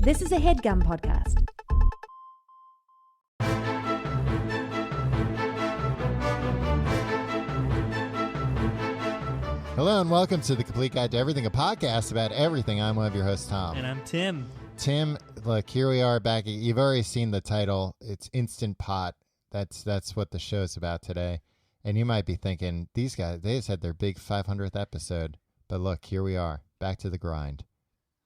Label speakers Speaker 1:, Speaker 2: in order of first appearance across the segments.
Speaker 1: This is a HeadGum podcast.
Speaker 2: Hello and welcome to The Complete Guide to Everything, a podcast about everything. I'm one of your hosts, Tom.
Speaker 3: And I'm Tim.
Speaker 2: Tim, look, here we are back. You've already seen the title. It's Instant Pot. That's what the show's about today. And you might be thinking, these guys, they just had their big 500th episode. But look, here we are, back to the grind.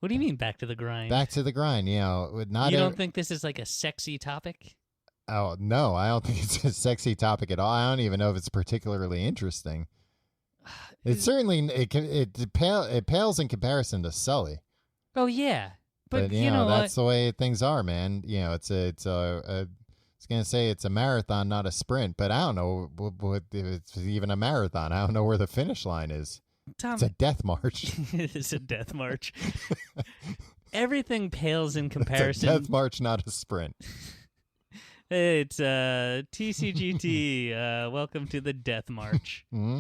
Speaker 3: What do you mean back to the grind?
Speaker 2: Back to the grind, you know. You
Speaker 3: don't think this is like a sexy topic?
Speaker 2: Oh, no, I don't think it's a sexy topic at all. I don't even know if it's particularly interesting. It certainly it pales in comparison to Sully.
Speaker 3: Oh yeah, but
Speaker 2: you know that's the way things are, man. You know, it's I was gonna say it's a marathon, not a sprint, but I don't know what if it's even a marathon. I don't know where the finish line is.
Speaker 3: Tom,
Speaker 2: it's a death march.
Speaker 3: It is a death march. Everything pales in comparison.
Speaker 2: It's a death march, not a sprint.
Speaker 3: It's TCGT. Welcome to the death march.
Speaker 2: Mm-hmm.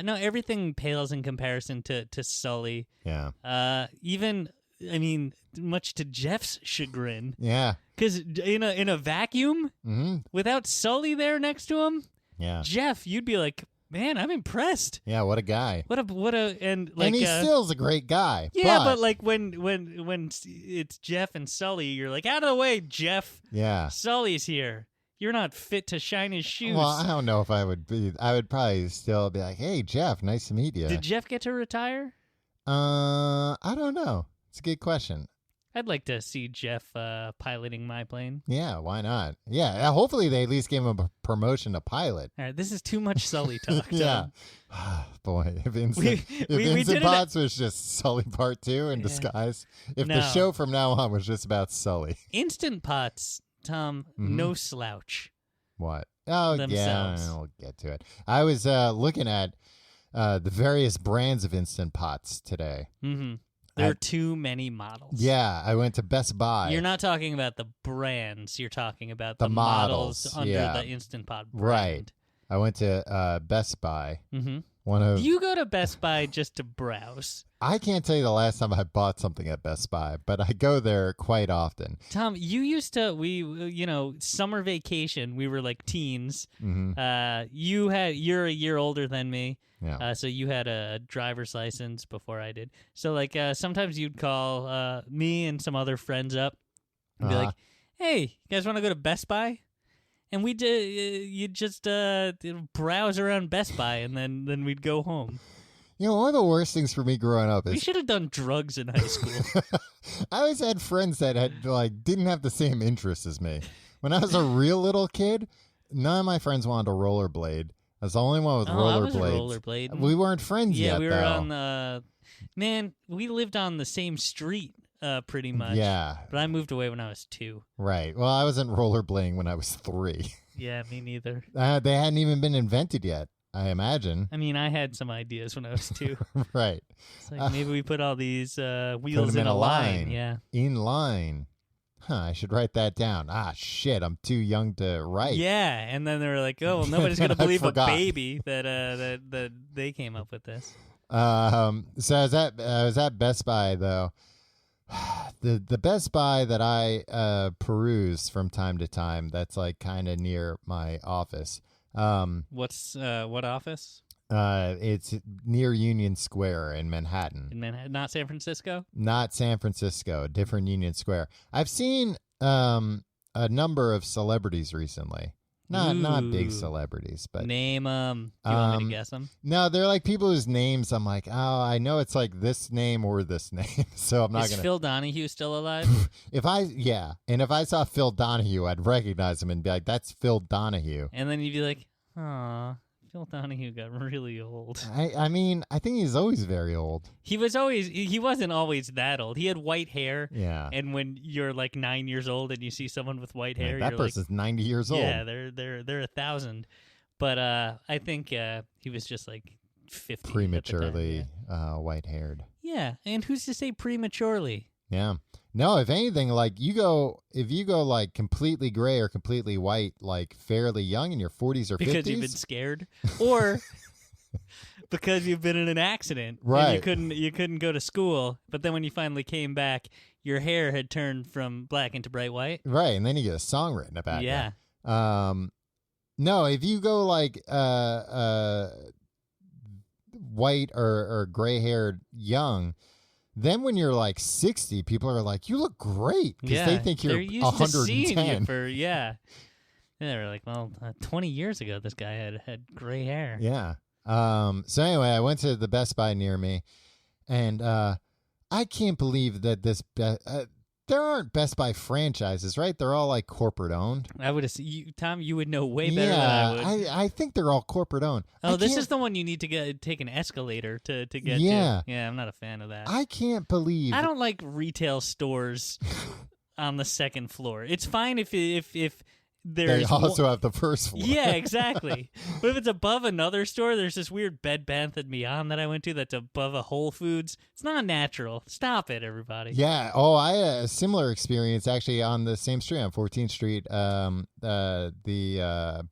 Speaker 3: No, everything pales in comparison to Sully.
Speaker 2: Yeah.
Speaker 3: Even, I mean, much to Jeff's chagrin.
Speaker 2: Yeah.
Speaker 3: Because in a vacuum, without Sully there next to him,
Speaker 2: yeah, Jeff,
Speaker 3: you'd be like, man, I'm impressed.
Speaker 2: Yeah, what a guy.
Speaker 3: And
Speaker 2: he still's a great guy.
Speaker 3: Yeah, but like when it's Jeff and Sully, you're like, out of the way, Jeff.
Speaker 2: Yeah.
Speaker 3: Sully's here. You're not fit to shine his shoes.
Speaker 2: Well, I don't know if I would be. I would probably still be like, hey, Jeff, nice to meet you.
Speaker 3: Did Jeff get to retire?
Speaker 2: I don't know. It's a good question.
Speaker 3: I'd like to see Jeff piloting my plane.
Speaker 2: Yeah, why not? Yeah, hopefully they at least gave him a promotion to pilot.
Speaker 3: All right, this is too much Sully talk.
Speaker 2: Yeah. Boy, if Instant Pots was just Sully Part 2 in disguise. If the show from now on was just about Sully.
Speaker 3: Instant Pots, Tom, no slouch.
Speaker 2: What? Oh,
Speaker 3: themselves.
Speaker 2: Yeah, I'll get to it. I was looking at the various brands of Instant Pots today.
Speaker 3: Mm-hmm. There are too many models.
Speaker 2: Yeah, I went to Best Buy.
Speaker 3: You're not talking about the brands. You're talking about the models under the Instant Pot brand.
Speaker 2: Right. I went to Best Buy.
Speaker 3: Mm-hmm.
Speaker 2: You
Speaker 3: go to Best Buy just to browse.
Speaker 2: I can't tell you the last time I bought something at Best Buy, but I go there quite often.
Speaker 3: Tom, you used to, summer vacation, we were like teens.
Speaker 2: Mm-hmm.
Speaker 3: You're a year older than me.
Speaker 2: Yeah.
Speaker 3: So you had a driver's license before I did. So like sometimes you'd call me and some other friends up and be like, hey, you guys want to go to Best Buy? And we'd you'd just browse around Best Buy, and then we'd go home.
Speaker 2: You know, one of the worst things for me growing up is
Speaker 3: we should have done drugs in high school.
Speaker 2: I always had friends that had didn't have the same interests as me. When I was a real little kid, none of my friends wanted to rollerblade. I was the only one with rollerblades. We weren't friends yet.
Speaker 3: Yeah, we were on the we lived on the same street. Pretty much.
Speaker 2: Yeah.
Speaker 3: But I moved away when I was 2.
Speaker 2: Right. Well, I wasn't rollerblading when I was 3.
Speaker 3: Yeah, me neither.
Speaker 2: They hadn't even been invented yet, I imagine.
Speaker 3: I mean, I had some ideas when I was 2.
Speaker 2: Right.
Speaker 3: It's like maybe we put all these wheels in a line. Yeah.
Speaker 2: In line. Huh, I should write that down. Shit, I'm too young to write.
Speaker 3: Yeah, and then they were like, oh, well, nobody's going to believe a baby that they came up with this.
Speaker 2: So I was at Best Buy, though. The Best Buy that I peruse from time to time, that's like kind of near my office.
Speaker 3: What office?
Speaker 2: It's near Union Square in Manhattan.
Speaker 3: In Manhattan, not San Francisco?
Speaker 2: Not San Francisco, different Union Square. I've seen a number of celebrities recently. Not big celebrities, but
Speaker 3: name them. Do you want me to guess them?
Speaker 2: No, they're like people whose names I'm like, oh, I know it's like this name or this name, so I'm not gonna.
Speaker 3: Is Phil Donahue still alive?
Speaker 2: If I saw Phil Donahue, I'd recognize him and be like, that's Phil Donahue.
Speaker 3: And then you'd be like, aw, Phil Donahue got really old.
Speaker 2: I mean, I think he's always very old.
Speaker 3: He wasn't always that old. He had white hair.
Speaker 2: Yeah.
Speaker 3: And when you're like 9 years old and you see someone with white hair,
Speaker 2: that person's 90 years old.
Speaker 3: Yeah, they're 1,000. But I think he was just like 50.
Speaker 2: Prematurely white haired.
Speaker 3: Yeah, and who's to say prematurely?
Speaker 2: Yeah. No, if anything, if you go like completely gray or completely white, like fairly young in your 40s or 50s.
Speaker 3: Because you've been scared. Or because you've been in an accident.
Speaker 2: Right.
Speaker 3: And you couldn't go to school, but then when you finally came back, your hair had turned from black into bright white.
Speaker 2: Right, and then you get a song written about you.
Speaker 3: Yeah.
Speaker 2: No, if you go like white or gray haired young, then when you're like 60, people are like, you look great, because they think you're
Speaker 3: they're used to seeing
Speaker 2: 110.
Speaker 3: you for, And they were like, well, 20 years ago, this guy had gray hair.
Speaker 2: Yeah. So anyway, I went to the Best Buy near me, and I can't believe that there aren't Best Buy franchises, right? They're all like corporate owned.
Speaker 3: I would assume, Tom, you would know way better than I would.
Speaker 2: I think they're all corporate owned.
Speaker 3: Oh, this is the one you need to take an escalator to get to.
Speaker 2: Yeah.
Speaker 3: Yeah, I'm not a fan of that.
Speaker 2: I can't believe.
Speaker 3: I don't like retail stores on the second floor. It's fine if there's
Speaker 2: they also have the first floor.
Speaker 3: Yeah, exactly. But if it's above another store, there's this weird Bed Bath & Beyond that I went to that's above a Whole Foods. It's not natural. Stop it, everybody.
Speaker 2: Yeah. Oh, I had a similar experience actually on the same street, on 14th Street, the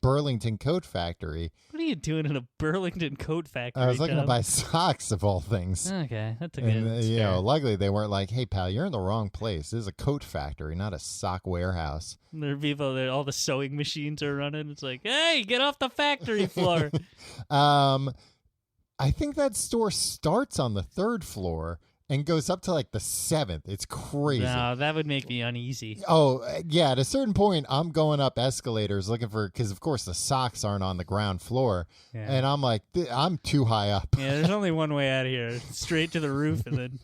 Speaker 2: Burlington Coat Factory.
Speaker 3: What are you doing in a Burlington Coat Factory?
Speaker 2: I was looking
Speaker 3: Tom?
Speaker 2: to buy socks, of all things.
Speaker 3: Okay, that's a good.
Speaker 2: And, luckily they weren't like, "Hey, pal, you're in the wrong place. This is a coat factory, not a sock warehouse."
Speaker 3: There are people that all the sewing machines are running. It's like, hey, get off the factory floor.
Speaker 2: I think that store starts on the 3rd floor and goes up to like the 7th. It's crazy.
Speaker 3: No, that would make me uneasy.
Speaker 2: Oh, yeah. At a certain point, I'm going up escalators looking for, because of course the socks aren't on the ground floor. Yeah. And I'm like, I'm too high up.
Speaker 3: Yeah, there's only one way out of here. Straight to the roof and then.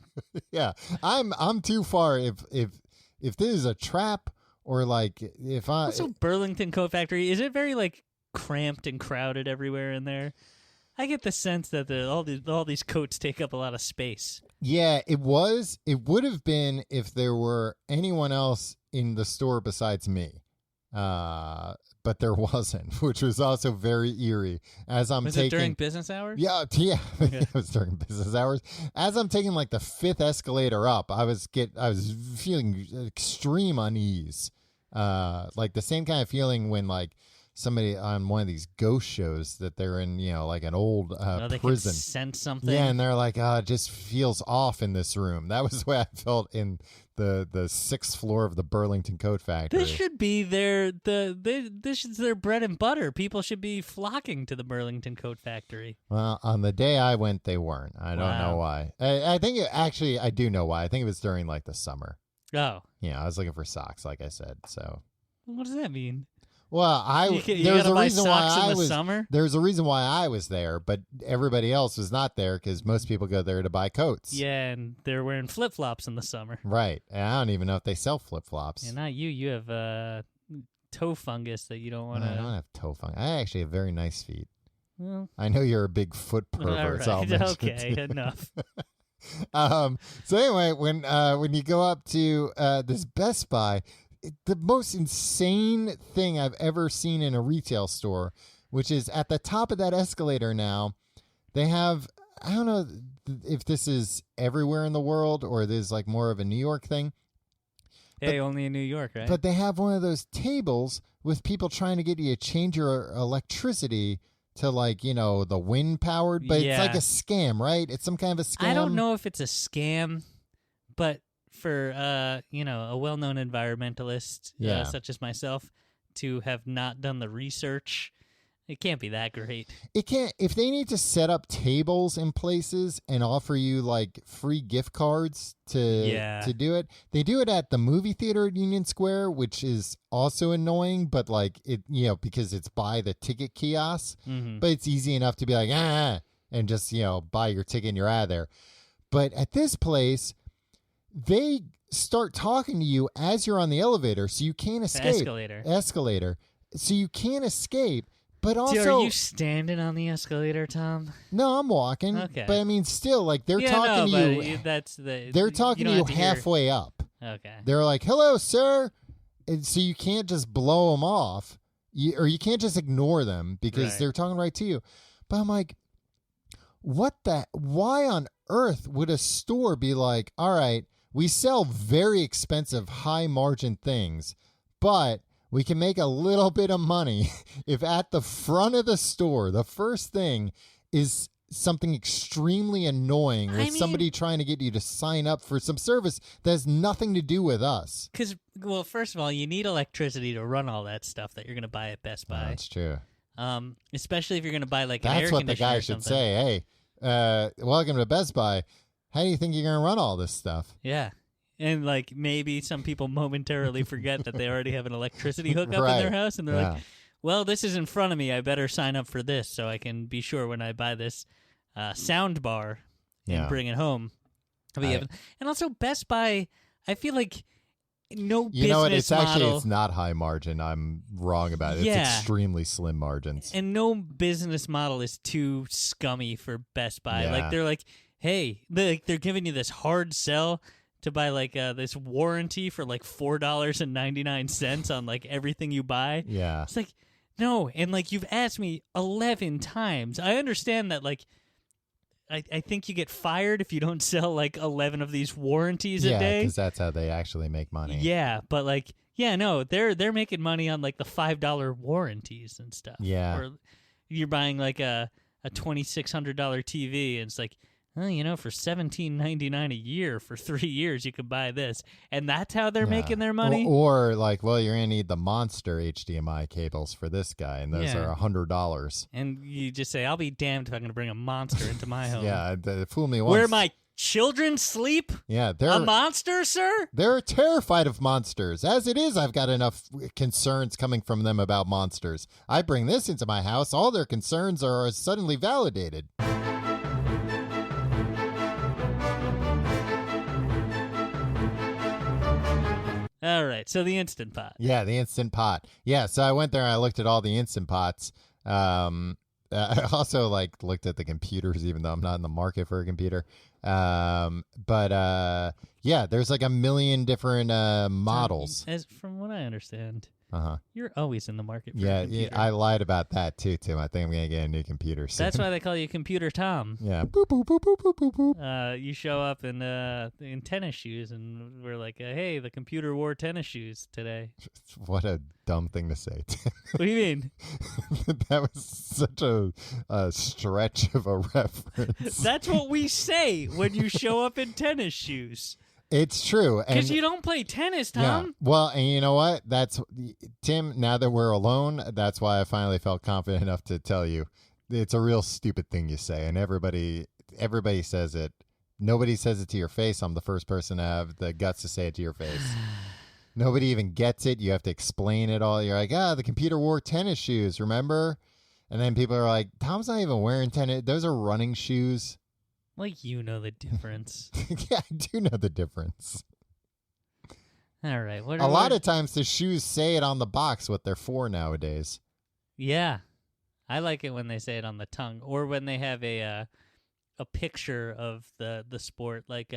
Speaker 2: Yeah. I'm too far. If this is a trap, or like if I.
Speaker 3: Also, Burlington Coat Factory, is it very like cramped and crowded everywhere in there? I get the sense that all these coats take up a lot of space.
Speaker 2: Yeah, it was. It would have been if there were anyone else in the store besides me. But there wasn't, which was also very eerie. Was
Speaker 3: it during business hours?
Speaker 2: Yeah. Okay. It was during business hours. As I'm taking like the 5th escalator up, I was feeling extreme unease. Like the same kind of feeling when like somebody on one of these ghost shows that they're in, like an old
Speaker 3: they
Speaker 2: prison.
Speaker 3: Can sense something.
Speaker 2: Yeah, and they're like, it just feels off in this room. That was the way I felt in the 6th floor of the Burlington Coat Factory.
Speaker 3: This should be this is their bread and butter. People should be flocking to the Burlington Coat Factory.
Speaker 2: Well, on the day I went, they weren't. I don't know why. I think I do know why. I think it was during like the summer.
Speaker 3: Oh.
Speaker 2: Yeah, I was looking for socks, like I said. So.
Speaker 3: What does that mean?
Speaker 2: Well, there's a reason why I was.
Speaker 3: Summer?
Speaker 2: There's a reason why I was there, but everybody else was not there because most people go there to buy coats.
Speaker 3: Yeah, and they're wearing flip flops in the summer.
Speaker 2: Right, and I don't even know if they sell flip flops.
Speaker 3: Yeah, not you. You have toe fungus that you don't want to.
Speaker 2: I don't have toe fungus. I actually have very nice feet.
Speaker 3: Well,
Speaker 2: I know you're a big foot pervert.
Speaker 3: all right.
Speaker 2: Okay,
Speaker 3: enough.
Speaker 2: So anyway, when you go up to this Best Buy. The most insane thing I've ever seen in a retail store, which is at the top of that escalator now, they have, I don't know if this is everywhere in the world or there's like more of a New York thing.
Speaker 3: Hey, only in New York, right?
Speaker 2: But they have one of those tables with people trying to get you to change your electricity to like, the wind powered, but it's like a scam, right? It's some kind of a scam.
Speaker 3: I don't know if it's a scam, but for a well-known environmentalist such as myself to have not done the research, it can't be that great.
Speaker 2: It can't. If they need to set up tables in places and offer you like free gift cards to do it, they do it at the movie theater at Union Square, which is also annoying, but like it, because it's by the ticket kiosk, but it's easy enough to be like, and just, buy your ticket and you're out of there. But at this place, they start talking to you as you're on the elevator, so you can't escape. Escalator. So you can't escape, but also...
Speaker 3: Dude, are you standing on the escalator, Tom?
Speaker 2: No, I'm walking.
Speaker 3: Okay.
Speaker 2: But I mean, still, like, they're talking to you... They're talking to you halfway up.
Speaker 3: Okay.
Speaker 2: They're like, hello, sir. And so you can't just blow them off, or you can't just ignore them because they're talking right to you. But I'm like, why on earth would a store be like, all right, we sell very expensive, high-margin things, but we can make a little bit of money if at the front of the store, the first thing is something extremely annoying with somebody trying to get you to sign up for some service that has nothing to do with us.
Speaker 3: Because, well, first of all, you need electricity to run all that stuff that you're going to buy at Best Buy.
Speaker 2: That's true.
Speaker 3: Especially if you're going to buy like an air
Speaker 2: That's what the
Speaker 3: conditioner
Speaker 2: guy should
Speaker 3: something.
Speaker 2: say. Hey, welcome to Best Buy. How do you think you're going to run all this stuff?
Speaker 3: Yeah. And like maybe some people momentarily forget that they already have an electricity hookup
Speaker 2: Right.
Speaker 3: in their house, and they're
Speaker 2: Yeah.
Speaker 3: like, well, this is in front of me. I better sign up for this so I can be sure when I buy this sound bar and
Speaker 2: Yeah.
Speaker 3: bring it home. And also Best Buy, I feel like no business
Speaker 2: You know what? It's
Speaker 3: model.
Speaker 2: actually, it's not high margin. I'm wrong about it.
Speaker 3: Yeah.
Speaker 2: It's extremely slim margins.
Speaker 3: And no business model is too scummy for Best Buy.
Speaker 2: Yeah.
Speaker 3: Like they're like, hey, they're giving you this hard sell to buy like this warranty for like $4.99 on like everything you buy.
Speaker 2: Yeah.
Speaker 3: It's like, no, and like you've asked me 11 times. I understand that like I think you get fired if you don't sell like 11 of these warranties a
Speaker 2: Yeah,
Speaker 3: day.
Speaker 2: because that's how they actually make money.
Speaker 3: Yeah, but like no, they're making money on like the $5 warranties and stuff.
Speaker 2: Yeah.
Speaker 3: Or you're buying like a $2,600 TV and it's like, oh, for $17.99 a year for 3 years, you could buy this, and that's how they're making their money.
Speaker 2: Or like, well, you're gonna need the monster HDMI cables for this guy, and those are $100.
Speaker 3: And you just say, "I'll be damned if I'm going to bring a monster into my home."
Speaker 2: Yeah, fool me once.
Speaker 3: Where my children sleep?
Speaker 2: Yeah,
Speaker 3: A monster, sir?
Speaker 2: They're terrified of monsters. As it is, I've got enough concerns coming from them about monsters. I bring this into my house, all their concerns are suddenly validated.
Speaker 3: All right, so the Instant Pot.
Speaker 2: Yeah, the Instant Pot. Yeah, so I went there and I looked at all the Instant Pots. I also looked at the computers, even though I'm not in the market for a computer. But yeah, there's like a million different models.
Speaker 3: As from what I understand,
Speaker 2: Uh-huh.
Speaker 3: you're always in the market for a
Speaker 2: Yeah,
Speaker 3: computer.
Speaker 2: I lied about that too, Tim. I think I'm gonna get a new computer soon.
Speaker 3: That's why they call you Computer Tom.
Speaker 2: Yeah. Boop, boop, boop, boop, boop, boop, boop.
Speaker 3: You show up in tennis shoes, and we're like, hey, the computer wore tennis shoes today.
Speaker 2: What a dumb thing to say, Tim.
Speaker 3: What do you mean?
Speaker 2: That was such a stretch of a reference.
Speaker 3: That's what we say when you show up in tennis shoes.
Speaker 2: It's true.
Speaker 3: Because you don't play tennis, Tom.
Speaker 2: Yeah. Well, and you know what? That's Tim, now that we're alone, that's why I finally felt confident enough to tell you. It's a real stupid thing you say, and everybody says it. Nobody says it to your face. I'm the first person to have the guts to say it to your face. Nobody even gets it. You have to explain it all. You're like, the computer wore tennis shoes, remember? And then people are like, Tom's not even wearing tennis. Those are running shoes.
Speaker 3: Like, you know the difference.
Speaker 2: Yeah, I do know the difference.
Speaker 3: All right.
Speaker 2: A lot of times the shoes say it on the box what they're for nowadays.
Speaker 3: Yeah. I like it when they say it on the tongue, or when they have a picture of the sport, like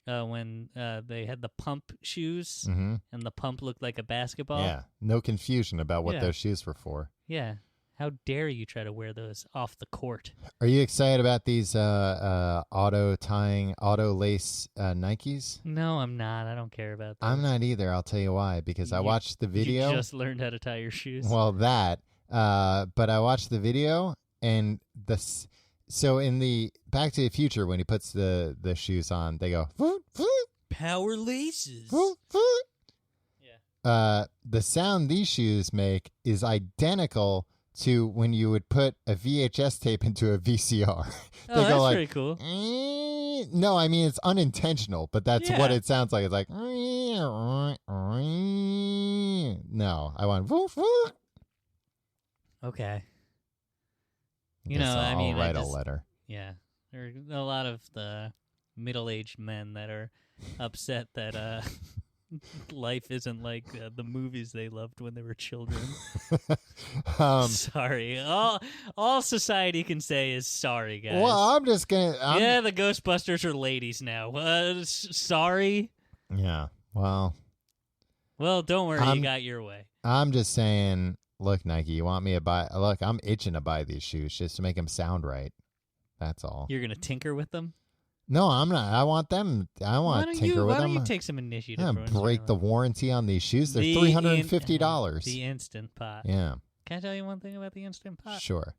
Speaker 3: when they had the pump shoes,
Speaker 2: Mm-hmm.
Speaker 3: and the pump looked like a basketball.
Speaker 2: Yeah, no confusion about what
Speaker 3: Yeah.
Speaker 2: those shoes were for.
Speaker 3: Yeah. How dare you try to wear those off the court?
Speaker 2: Are you excited about these auto lace Nikes?
Speaker 3: No, I'm not. I don't care about that.
Speaker 2: I'm not either. I'll tell you why. Because I watched the video.
Speaker 3: You just learned how to tie your shoes.
Speaker 2: Well, that. But I watched the video, and so in the Back to the Future, when he puts the shoes on, they go "Voot, voot,
Speaker 3: Power laces.
Speaker 2: voot, voot."
Speaker 3: Yeah.
Speaker 2: The sound these shoes make is identical to when you would put a VHS tape into a VCR. They
Speaker 3: Oh,
Speaker 2: go
Speaker 3: that's
Speaker 2: like,
Speaker 3: pretty cool.
Speaker 2: No, I mean, it's unintentional, but that's what
Speaker 3: Yeah.
Speaker 2: it sounds like. It's like, no, I want, "Voot, voot."
Speaker 3: Okay.
Speaker 2: I
Speaker 3: You
Speaker 2: guess
Speaker 3: know, I mean,
Speaker 2: I'll write
Speaker 3: I
Speaker 2: a
Speaker 3: just-
Speaker 2: letter.
Speaker 3: Yeah. There are a lot of the middle-aged men that are upset that life isn't like the movies they loved when they were children. Sorry. All society can say is sorry, guys.
Speaker 2: Well, I'm just going to.
Speaker 3: Yeah, the Ghostbusters are ladies now. Sorry.
Speaker 2: Yeah, well.
Speaker 3: Well, don't worry.
Speaker 2: I'm-
Speaker 3: You got your way.
Speaker 2: I'm just saying, look, Nike, you want me to buy? Look, I'm itching to buy these shoes just to make them sound right. That's all.
Speaker 3: You're going to tinker with them?
Speaker 2: No, I'm not. I want them. I want to tinker with
Speaker 3: Why
Speaker 2: them.
Speaker 3: don't you take some initiative?
Speaker 2: Yeah,
Speaker 3: for once in your
Speaker 2: break the
Speaker 3: life?
Speaker 2: warranty on these shoes. They're
Speaker 3: The
Speaker 2: $350.
Speaker 3: The Instant Pot.
Speaker 2: Yeah,
Speaker 3: Can I tell you one thing about the Instant Pot?
Speaker 2: sure.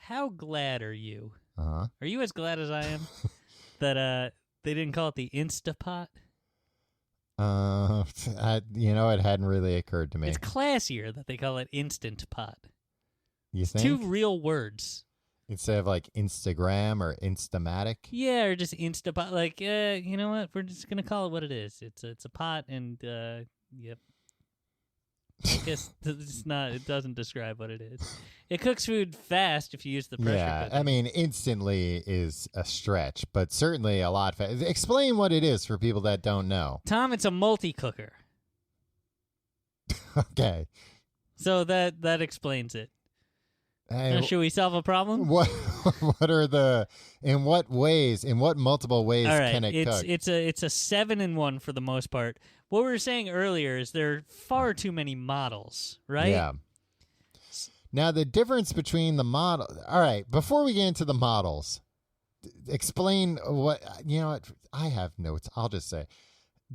Speaker 3: how glad are you?
Speaker 2: Uh-huh.
Speaker 3: Are you as glad as I am that they didn't call it the Instapot?
Speaker 2: It hadn't really occurred to me.
Speaker 3: It's classier that they call it Instant Pot.
Speaker 2: You
Speaker 3: It's
Speaker 2: think?
Speaker 3: two real words.
Speaker 2: Instead of like Instagram or Instamatic?
Speaker 3: Yeah, or just Instapot. Like, you know what? We're just gonna call it what it is. It's a pot, and yep. I guess it's not. It doesn't describe what it is. It cooks food fast if you use the pressure
Speaker 2: Yeah,
Speaker 3: cooker.
Speaker 2: I mean, instantly is a stretch, but certainly a lot fast. Explain what it is for people that don't know.
Speaker 3: Tom, it's a multi-cooker.
Speaker 2: Okay.
Speaker 3: So that explains it.
Speaker 2: Hey,
Speaker 3: Now, should we solve a problem?
Speaker 2: what in what multiple ways
Speaker 3: All right,
Speaker 2: can it cook?
Speaker 3: it's a 7-in-1 for the most part. What we were saying earlier is there are far too many models, right?
Speaker 2: Yeah. Now the difference between the model. All right, before we get into the models, explain what I have notes. I'll just say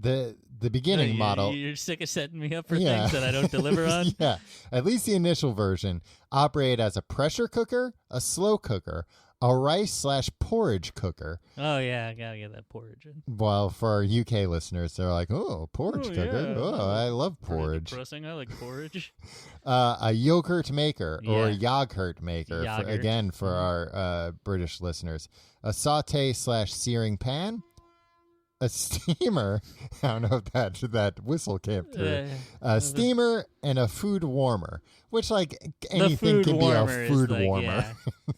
Speaker 2: the beginning model.
Speaker 3: You're sick of setting me up for
Speaker 2: Yeah.
Speaker 3: things that I don't deliver on.
Speaker 2: Yeah, at least the initial version operate as a pressure cooker, a slow cooker, a rice/porridge cooker.
Speaker 3: Oh yeah, I gotta get that porridge in.
Speaker 2: Well, for our UK listeners, they're like, "Oh, porridge
Speaker 3: Oh,
Speaker 2: cooker!
Speaker 3: yeah.
Speaker 2: Oh, I love
Speaker 3: Pretty
Speaker 2: porridge."
Speaker 3: depressing. I like porridge.
Speaker 2: A yogurt maker or
Speaker 3: Yeah.
Speaker 2: yogurt maker,
Speaker 3: Yogurt.
Speaker 2: for our British listeners. A saute/searing pan. A steamer. I don't know if that whistle came through. A steamer and a food warmer, which like anything
Speaker 3: food
Speaker 2: can be a
Speaker 3: warmer is
Speaker 2: food
Speaker 3: like,
Speaker 2: warmer.
Speaker 3: yeah.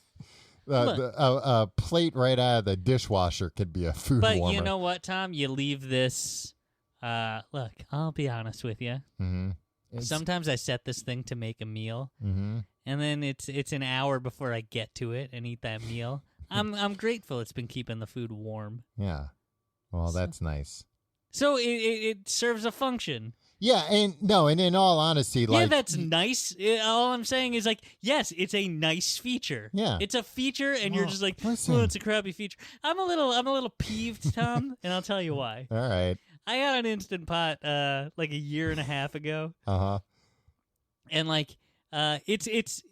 Speaker 2: A plate right out of the dishwasher could be a food
Speaker 3: But
Speaker 2: warmer.
Speaker 3: you know what, Tom? You leave this. Look, I'll be honest with you.
Speaker 2: Mm-hmm.
Speaker 3: Sometimes I set this thing to make a meal,
Speaker 2: Mm-hmm.
Speaker 3: and then it's an hour before I get to it and eat that meal. I'm grateful it's been keeping the food warm.
Speaker 2: Yeah. Well, that's nice.
Speaker 3: So it serves a function.
Speaker 2: Yeah, and in all honesty, like
Speaker 3: Yeah, that's nice. All I'm saying is like, yes, it's a nice feature.
Speaker 2: Yeah.
Speaker 3: It's a feature, and you're
Speaker 2: Well,
Speaker 3: just like,
Speaker 2: listen.
Speaker 3: oh, it's a crappy feature. I'm a little peeved, Tom, and I'll tell you why.
Speaker 2: all right.
Speaker 3: I got an Instant Pot like a year and a half ago,
Speaker 2: Uh-huh.
Speaker 3: and like it's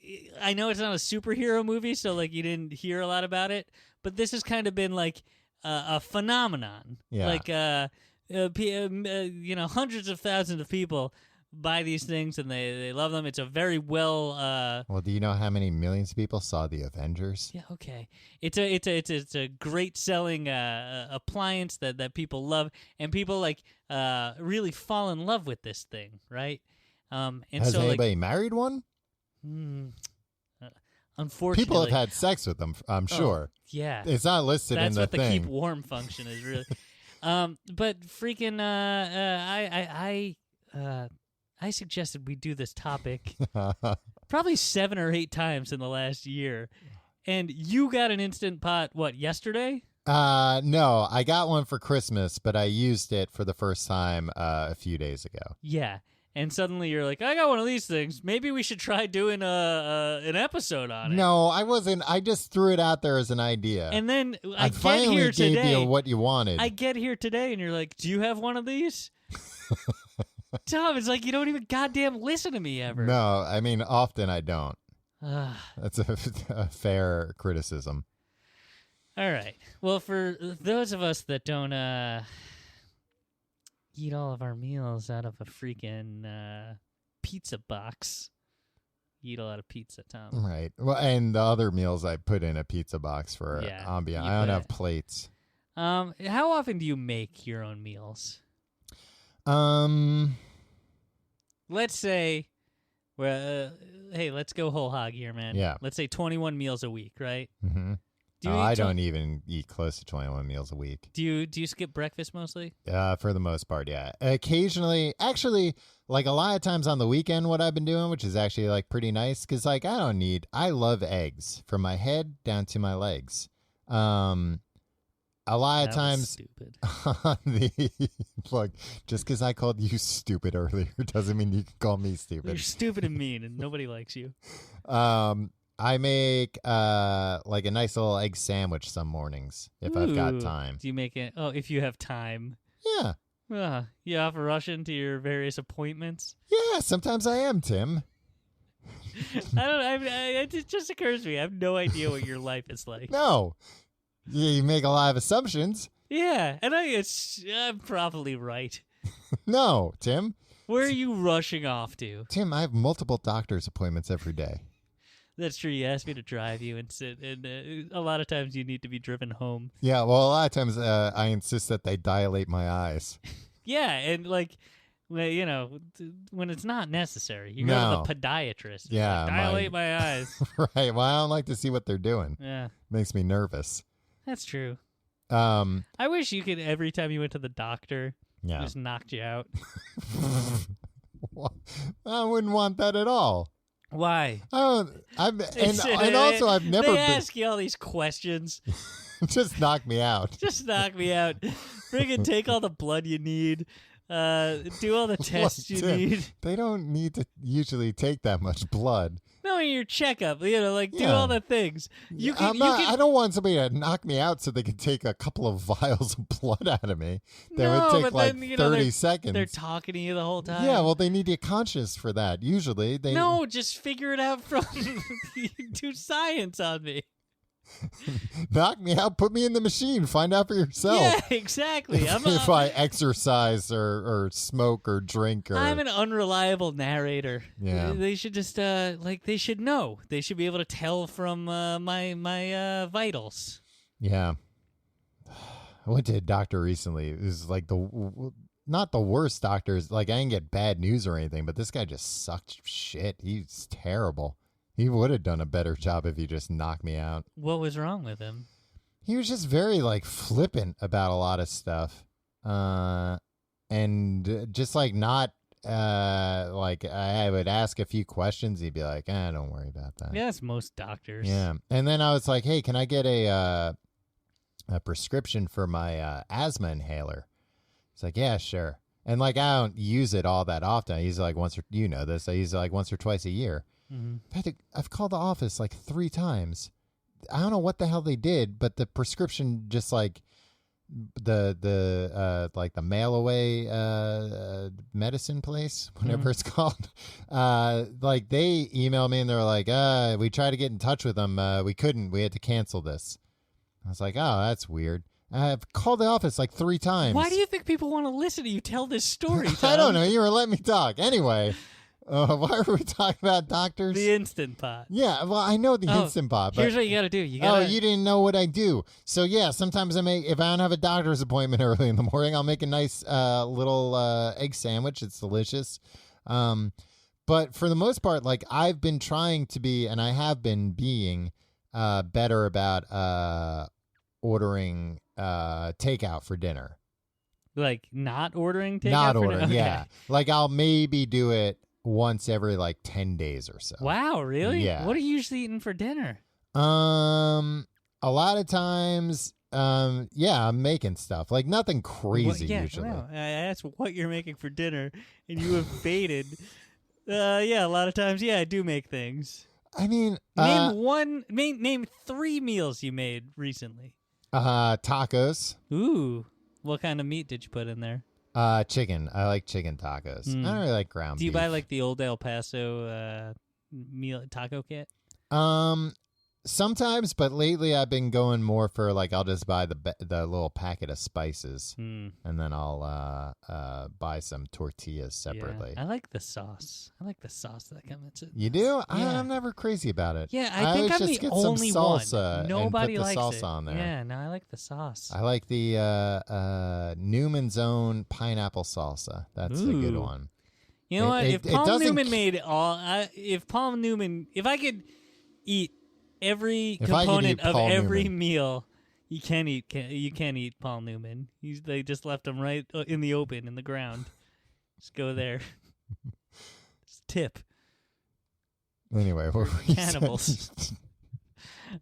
Speaker 3: I know it's not a superhero movie, so like you didn't hear a lot about it, but this has kind of been like a phenomenon.
Speaker 2: Yeah.
Speaker 3: Like hundreds of thousands of people buy these things and they love them. It's a very well.
Speaker 2: Well, do you know how many millions of people saw the Avengers?
Speaker 3: Yeah, okay. It's a great selling appliance that people love, and people like really fall in love with this thing, right? And
Speaker 2: Has
Speaker 3: so
Speaker 2: anybody married one?
Speaker 3: unfortunately,
Speaker 2: People have had sex with them, I'm sure.
Speaker 3: Yeah,
Speaker 2: It's not listed
Speaker 3: that's
Speaker 2: in the
Speaker 3: what the
Speaker 2: thing.
Speaker 3: keep warm function is really. But freaking, I suggested we do this topic probably 7 or 8 times in the last year, and you got an Instant Pot yesterday?
Speaker 2: No, I got one for Christmas, but I used it for the first time a few days ago.
Speaker 3: Yeah. And suddenly you're like, I got one of these things. Maybe we should try doing an episode on it.
Speaker 2: No, I wasn't. I just threw it out there as an idea.
Speaker 3: And then I get
Speaker 2: finally
Speaker 3: here
Speaker 2: gave
Speaker 3: today.
Speaker 2: you what you wanted.
Speaker 3: I get here today, and you're like, do you have one of these? Tom, it's like you don't even goddamn listen to me ever.
Speaker 2: No, I mean, often I don't.
Speaker 3: All
Speaker 2: That's a fair criticism.
Speaker 3: right. Well, for those of us that don't eat all of our meals out of a freaking pizza box, eat a lot of pizza, Tom.
Speaker 2: Right. Well, and the other meals I put in a pizza box for
Speaker 3: Yeah,
Speaker 2: ambiance.
Speaker 3: you
Speaker 2: I don't
Speaker 3: put
Speaker 2: have
Speaker 3: it-
Speaker 2: plates.
Speaker 3: How often do you make your own meals? Let's say, hey, let's go whole hog here, man.
Speaker 2: Yeah.
Speaker 3: Let's say 21 meals a week, right?
Speaker 2: Mm-hmm.
Speaker 3: Do you
Speaker 2: I
Speaker 3: eat
Speaker 2: don't even eat close to 21 meals a week.
Speaker 3: Do you skip breakfast mostly?
Speaker 2: For the most part, yeah. Occasionally, actually, like a lot of times on the weekend, what I've been doing, which is actually like pretty nice, because like I love eggs from my head down to my legs. A lot of
Speaker 3: That was
Speaker 2: times
Speaker 3: stupid.
Speaker 2: on the look, just because I called you stupid earlier doesn't mean you can call me
Speaker 3: You're
Speaker 2: stupid.
Speaker 3: stupid and mean, and nobody likes you.
Speaker 2: I make like a nice little egg sandwich some mornings if I've got
Speaker 3: Ooh.
Speaker 2: time.
Speaker 3: Do you make it? Oh, if you have time.
Speaker 2: Yeah.
Speaker 3: You have to rush into your various appointments.
Speaker 2: Yeah, sometimes I am, Tim.
Speaker 3: I don't. It just occurs to me. I have no idea what your life is like.
Speaker 2: No. You make a lot of assumptions.
Speaker 3: Yeah, and I'm probably right.
Speaker 2: No, Tim.
Speaker 3: Where are you rushing off to?
Speaker 2: Tim, I have multiple doctor's appointments every day.
Speaker 3: That's true. You asked me to drive you and sit, and a lot of times you need to be driven home.
Speaker 2: Yeah, well, a lot of times I insist that they dilate my eyes.
Speaker 3: Yeah, and like, well, you know, when it's not necessary, you go to the podiatrist.
Speaker 2: Yeah,
Speaker 3: like, dilate my eyes.
Speaker 2: Right. Well, I don't like to see what they're doing.
Speaker 3: Yeah,
Speaker 2: Makes me nervous.
Speaker 3: that's true.
Speaker 2: I
Speaker 3: wish you could every time you went to the doctor,
Speaker 2: yeah,
Speaker 3: just knocked you out.
Speaker 2: I wouldn't want that at all.
Speaker 3: Why?
Speaker 2: And also I've never
Speaker 3: they
Speaker 2: been.
Speaker 3: ask you all these questions.
Speaker 2: Just knock me out.
Speaker 3: Just knock me out. Friggin' take all the blood you need. Do all the tests you need.
Speaker 2: They don't need to usually take that much blood.
Speaker 3: No, in your checkup, you know, like do all the things.
Speaker 2: I don't want somebody to knock me out so they can take a couple of vials of blood out of me. That would take like 30 seconds.
Speaker 3: They're talking to you the whole time.
Speaker 2: Yeah, well, they need you conscious for that. Usually, they
Speaker 3: no, just figure it out from do science on me.
Speaker 2: Knock me out, put me in the machine, find out for yourself.
Speaker 3: Yeah, exactly.
Speaker 2: If I exercise or smoke or drink
Speaker 3: I'm an unreliable narrator.
Speaker 2: Yeah.
Speaker 3: They should just they should know. They should be able to tell from my vitals.
Speaker 2: Yeah. I went to a doctor recently. It was like not the worst doctors. Like I didn't get bad news or anything, but this guy just sucked shit. He's terrible. He would have done a better job if he just knocked me out.
Speaker 3: What was wrong with him?
Speaker 2: He was just very like flippant about a lot of stuff. And just like not like I would ask a few questions. He'd be like, don't worry about that.
Speaker 3: Yeah, that's most doctors.
Speaker 2: Yeah. And then I was like, hey, can I get a prescription for my asthma inhaler? He's like, yeah, sure. And like, I don't use it all that often. I use it like once or twice a year. Mm-hmm. I've called the office like 3 times. I don't know what the hell they did, but the prescription just like the like the mail away medicine place, whatever it's called. Like they emailed me and they were like, we tried to get in touch with them. We couldn't. We had to cancel this. I was like, oh, that's weird. I've called the office like 3 times.
Speaker 3: Why do you think people want to listen to you tell this story, Tom?
Speaker 2: I don't know. You were letting me talk. Anyway. Why are we talking about doctors?
Speaker 3: The Instant Pot.
Speaker 2: Yeah, well, I know the Instant Pot. But
Speaker 3: here's what you got to do. You
Speaker 2: didn't know what I do. So, yeah, sometimes if I don't have a doctor's appointment early in the morning, I'll make a nice little egg sandwich. It's delicious. But for the most part, like, I've been trying to be, and I have been being better about ordering takeout for dinner.
Speaker 3: Like, not ordering takeout
Speaker 2: Not
Speaker 3: for
Speaker 2: ordering,
Speaker 3: dinner?
Speaker 2: yeah. Like, I'll maybe do it once every like 10 days or so.
Speaker 3: Wow, really?
Speaker 2: Yeah.
Speaker 3: What are you usually eating for dinner?
Speaker 2: A lot of times, yeah, I'm making stuff. Like nothing crazy usually.
Speaker 3: Well, I asked what you're making for dinner, and you evaded. Yeah, a lot of times, yeah, I do make things.
Speaker 2: I mean,
Speaker 3: name 3 meals you made recently.
Speaker 2: Tacos.
Speaker 3: Ooh, what kind of meat did you put in there?
Speaker 2: Chicken. I like chicken tacos. I don't really like ground beef.
Speaker 3: Do you buy like the old El Paso meal taco kit?
Speaker 2: Sometimes, but lately I've been going more for like I'll just buy the little packet of spices, and then I'll buy some tortillas separately.
Speaker 3: Yeah, I like the sauce. I like the sauce that comes in.
Speaker 2: You do? Yeah. I'm never crazy about it.
Speaker 3: Yeah, I think I'm the only one. Nobody
Speaker 2: and put the
Speaker 3: likes
Speaker 2: salsa
Speaker 3: it.
Speaker 2: on there.
Speaker 3: Yeah, no, I like the sauce.
Speaker 2: I like the Newman's Own pineapple salsa. That's a good one.
Speaker 3: You know what? If Paul Newman made all, if I could eat every component of every meal, you can eat Paul Newman. They just left him right in the open in the ground. Just go there. Just tip.
Speaker 2: Anyway, what were you
Speaker 3: cannibals?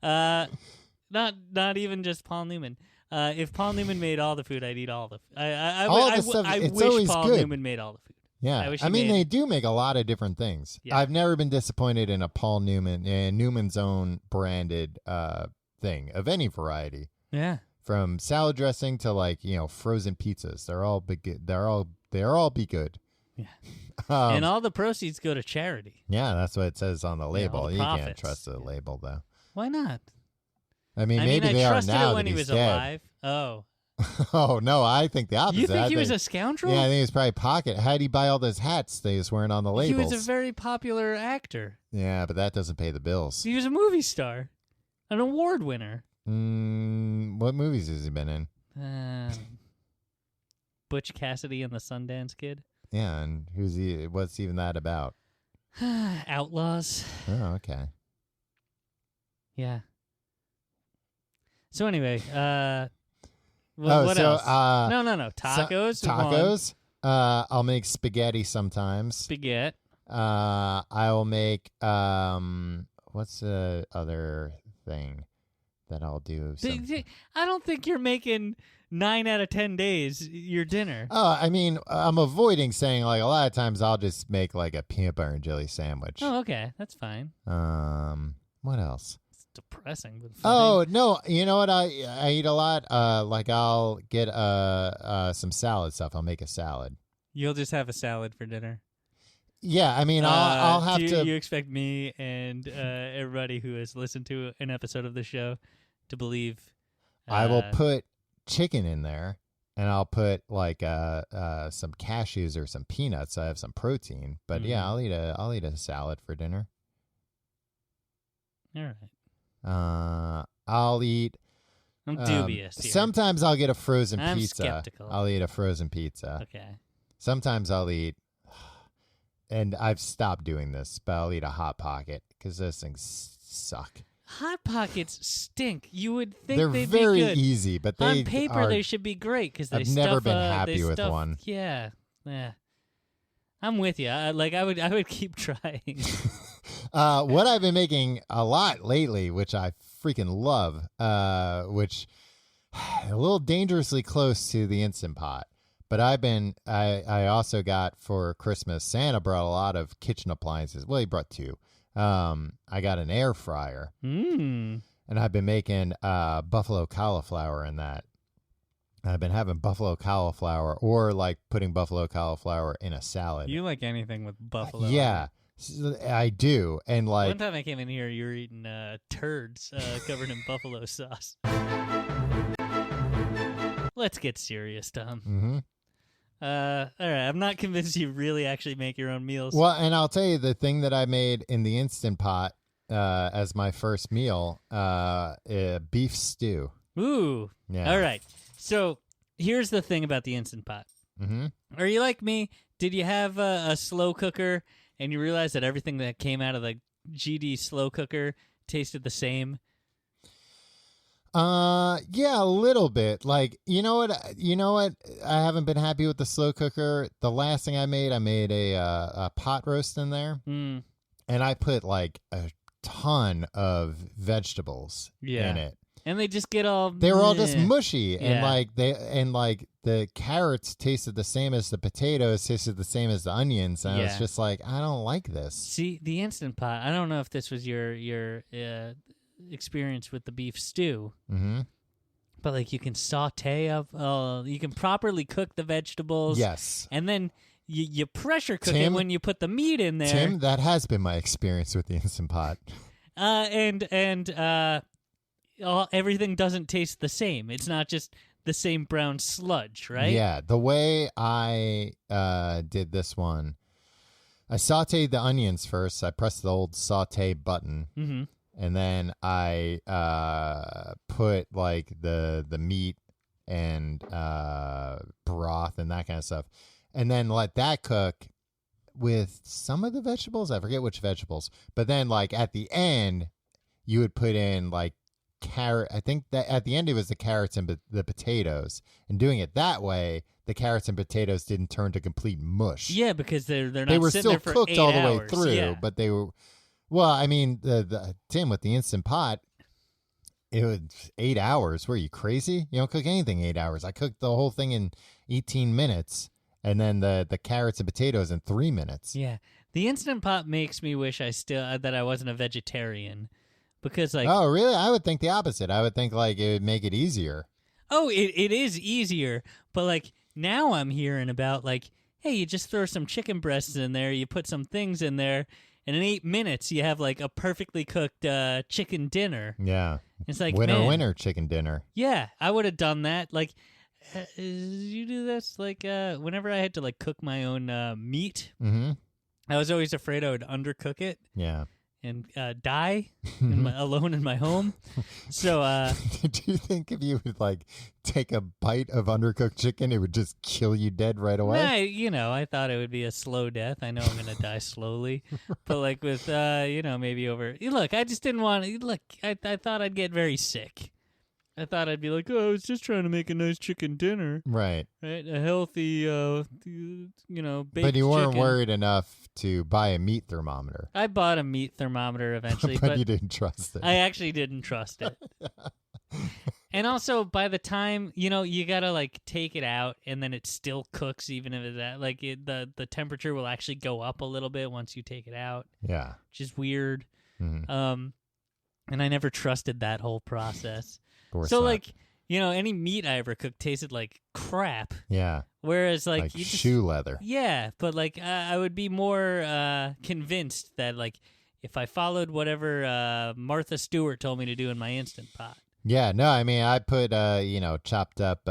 Speaker 3: Not even just Paul Newman. If Paul Newman made all the food, I'd eat all the food. I wish Paul Newman made all the food.
Speaker 2: Yeah, I mean they do make a lot of different things. Yeah. I've never been disappointed in a Paul Newman Newman's Own branded thing of any variety.
Speaker 3: Yeah,
Speaker 2: from salad dressing to like frozen pizzas. They're all be good. They're all be good.
Speaker 3: Yeah. And all the proceeds go to charity.
Speaker 2: Yeah, that's what it says on the label.
Speaker 3: all the
Speaker 2: You can't
Speaker 3: profits.
Speaker 2: trust the label, though.
Speaker 3: Why not?
Speaker 2: I mean, maybe they
Speaker 3: I
Speaker 2: are
Speaker 3: trusted
Speaker 2: now
Speaker 3: it when
Speaker 2: that
Speaker 3: he
Speaker 2: he's
Speaker 3: was
Speaker 2: dead.
Speaker 3: alive. Oh.
Speaker 2: Oh, no, I think the opposite.
Speaker 3: You think
Speaker 2: I
Speaker 3: he was a scoundrel?
Speaker 2: Yeah, I think he was probably pocket. How did he buy all those hats that he was wearing on the labels?
Speaker 3: He was a very popular actor.
Speaker 2: Yeah, but that doesn't pay the bills.
Speaker 3: He was a movie star. An award winner.
Speaker 2: What movies has he been in?
Speaker 3: Butch Cassidy and the Sundance Kid.
Speaker 2: Yeah, and who's he? What's even that about?
Speaker 3: Outlaws.
Speaker 2: Oh, okay.
Speaker 3: Yeah. So anyway, what else? No. Tacos.
Speaker 2: Tacos. I'll make spaghetti sometimes.
Speaker 3: Spaghetti.
Speaker 2: I'll make what's the other thing that I'll do?
Speaker 3: I don't think you're making 9 out of 10 days your dinner.
Speaker 2: Oh, I mean, I'm avoiding saying like a lot of times I'll just make like a peanut butter and jelly sandwich.
Speaker 3: Oh, okay, that's fine.
Speaker 2: What else?
Speaker 3: It's depressing, but fine.
Speaker 2: Oh no, you know what? I eat a lot. Like I'll get some salad stuff. I'll make a salad.
Speaker 3: You'll just have a salad for dinner.
Speaker 2: Yeah, I mean, I'll have to.
Speaker 3: You expect me and everybody who has listened to an episode of the show to believe?
Speaker 2: I will put chicken in there, and I'll put like some cashews or some peanuts. So I have some protein. But yeah, I'll eat a salad for dinner.
Speaker 3: All right.
Speaker 2: I'll eat.
Speaker 3: I'm dubious here.
Speaker 2: Sometimes I'll get a frozen
Speaker 3: I'm
Speaker 2: pizza.
Speaker 3: skeptical.
Speaker 2: I'll eat a frozen pizza.
Speaker 3: Okay.
Speaker 2: Sometimes I'll eat, and I've stopped doing this, but I'll eat a Hot Pocket because those things suck.
Speaker 3: Hot Pockets stink. You would think
Speaker 2: they're
Speaker 3: they'd
Speaker 2: very
Speaker 3: be good.
Speaker 2: easy, but
Speaker 3: on paper
Speaker 2: are,
Speaker 3: they should be great because they
Speaker 2: I've
Speaker 3: stuff.
Speaker 2: never been
Speaker 3: they
Speaker 2: happy with
Speaker 3: stuff,
Speaker 2: one.
Speaker 3: Yeah. I'm with you. I would keep trying.
Speaker 2: What I've been making a lot lately, which I freaking love, which a little dangerously close to the Instant Pot. But I also got for Christmas, Santa brought a lot of kitchen appliances. Well, he brought 2. I got an air fryer. And I've been making buffalo cauliflower in that. I've been having buffalo cauliflower or like putting buffalo cauliflower in a salad.
Speaker 3: You like anything with buffalo?
Speaker 2: Yeah, I do. And like
Speaker 3: one time I came in here, you were eating turds covered in buffalo sauce. Let's get serious, Tom.
Speaker 2: Mm-hmm.
Speaker 3: All right, I'm not convinced you really actually make your own meals.
Speaker 2: Well, and I'll tell you the thing that I made in the Instant Pot as my first meal, beef stew.
Speaker 3: Ooh.
Speaker 2: Yeah.
Speaker 3: All right. So here's the thing about the Instant Pot.
Speaker 2: Mm-hmm.
Speaker 3: Are you like me? Did you have a slow cooker and you realized that everything that came out of the GD slow cooker tasted the same?
Speaker 2: Yeah, a little bit. Like, you know what? I haven't been happy with the slow cooker. The last thing I made a pot roast in there, and I put like a ton of vegetables in it.
Speaker 3: And they just get all.
Speaker 2: They were all just mushy, and the carrots tasted the same as the potatoes, tasted the same as the onions, and I was just like, I don't like this.
Speaker 3: See, the Instant Pot. I don't know if this was your experience with the beef stew, but like you can saute up, you can properly cook the vegetables.
Speaker 2: Yes,
Speaker 3: and then you pressure cook it when you put the meat in there.
Speaker 2: Tim, that has been my experience with the Instant Pot.
Speaker 3: Everything doesn't taste the same. It's not just the same brown sludge, right?
Speaker 2: Yeah, the way I did this one, I sauteed the onions first. I pressed the old saute button, and then I put like the meat and broth and that kind of stuff, and then let that cook with some of the vegetables. I forget which vegetables, but then like at the end, you would put in like carrot. I think that at the end it was the carrots and the potatoes, and doing it that way, the carrots and potatoes didn't turn to complete mush.
Speaker 3: Yeah, because they're not.
Speaker 2: They were
Speaker 3: sitting
Speaker 2: still
Speaker 3: there for
Speaker 2: cooked
Speaker 3: 8
Speaker 2: all the
Speaker 3: hours.
Speaker 2: way through, but they were. Well, I mean, the Tim with the Instant Pot, it was 8 hours. Were you crazy? You don't cook anything 8 hours. I cooked the whole thing in 18 minutes, and then the carrots and potatoes in 3 minutes.
Speaker 3: Yeah, the Instant Pot makes me wish that I wasn't a vegetarian. Because like,
Speaker 2: oh really? I would think the opposite. I would think like it would make it easier.
Speaker 3: Oh, it is easier, but like now I'm hearing about like, hey, you just throw some chicken breasts in there, you put some things in there, and in 8 minutes you have like a perfectly cooked chicken dinner.
Speaker 2: Yeah.
Speaker 3: It's like,
Speaker 2: winner chicken dinner.
Speaker 3: Yeah, I would have done that. Like, you do this? Like, whenever I had to like cook my own meat,
Speaker 2: Mm-hmm.
Speaker 3: I was always afraid I would undercook it.
Speaker 2: Yeah.
Speaker 3: And die alone in my home. So,
Speaker 2: did you think if you would like take a bite of undercooked chicken, it would just kill you dead right away?
Speaker 3: I thought it would be a slow death. I know I'm gonna die slowly, but like with maybe over. Look, I just didn't want. Look, I thought I'd get very sick. I thought I'd be like, oh, I was just trying to make a nice chicken dinner.
Speaker 2: Right.
Speaker 3: A healthy, baked
Speaker 2: But you weren't
Speaker 3: chicken.
Speaker 2: worried enough to buy a meat thermometer.
Speaker 3: I bought a meat thermometer eventually,
Speaker 2: but you didn't trust it.
Speaker 3: I actually didn't trust it. And also, by the time, you gotta like take it out, and then it still cooks, even if it's that, like the temperature will actually go up a little bit once you take it out.
Speaker 2: Yeah.
Speaker 3: Which is weird.
Speaker 2: Mm-hmm.
Speaker 3: And I never trusted that whole process.
Speaker 2: So
Speaker 3: like, any meat I ever cooked tasted like crap.
Speaker 2: Yeah.
Speaker 3: Whereas like you
Speaker 2: shoe leather.
Speaker 3: Yeah, but like I would be more convinced that like if I followed whatever Martha Stewart told me to do in my Instant Pot.
Speaker 2: Yeah, no, I mean I put chopped up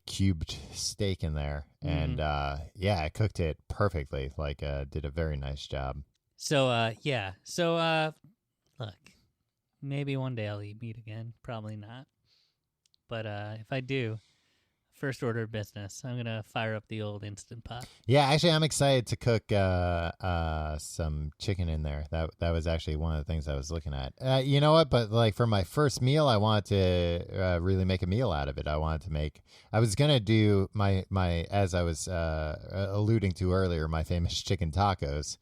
Speaker 2: cubed steak in there, and I cooked it perfectly. Like did a very nice job.
Speaker 3: So look. Maybe one day I'll eat meat again. Probably not. But if I do, first order of business, I'm going to fire up the old Instant Pot.
Speaker 2: Yeah, actually, I'm excited to cook some chicken in there. That was actually one of the things I was looking at. You know what? But like for my first meal, I wanted to really make a meal out of it. I was going to do my as I was alluding to earlier, my famous chicken tacos,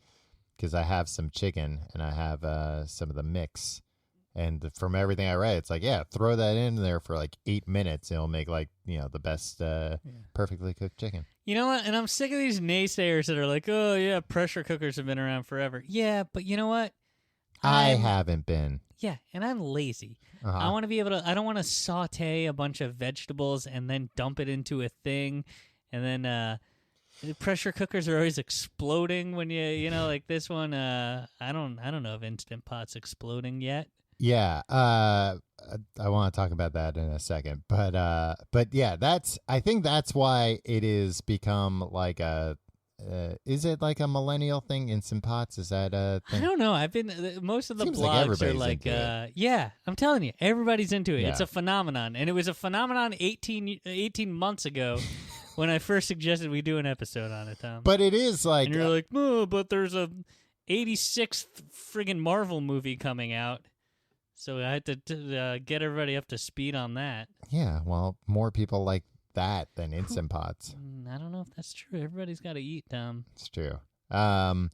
Speaker 2: because I have some chicken and I have some of the mix. And from everything I read, it's like, throw that in there for like 8 minutes. It'll make like, the best perfectly cooked chicken.
Speaker 3: You know what? And I'm sick of these naysayers that are like, oh, yeah, pressure cookers have been around forever. Yeah, but you know what?
Speaker 2: I haven't been.
Speaker 3: Yeah, and I'm lazy.
Speaker 2: Uh-huh.
Speaker 3: I want to be able to, I don't want to saute a bunch of vegetables and then dump it into a thing. And then pressure cookers are always exploding when like this one. I don't know if Instant Pot's exploding yet.
Speaker 2: Yeah, I want to talk about that in a second, but yeah, I think that's why it is become like is it like a millennial thing? Instant Pots, is that a thing?
Speaker 3: I don't know. Most of the
Speaker 2: Seems
Speaker 3: blogs are like,
Speaker 2: yeah,
Speaker 3: I'm telling you, everybody's into it.
Speaker 2: Yeah.
Speaker 3: It's a phenomenon, and it was a phenomenon 18 months ago when I first suggested we do an episode on it, Tom.
Speaker 2: But it is like,
Speaker 3: and you're like, no, but there's a 86th friggin' Marvel movie coming out. So I had to get everybody up to speed on that.
Speaker 2: Yeah, well, more people like that than Instant Pots.
Speaker 3: I don't know if that's true. Everybody's got to eat, Tom.
Speaker 2: It's true. No,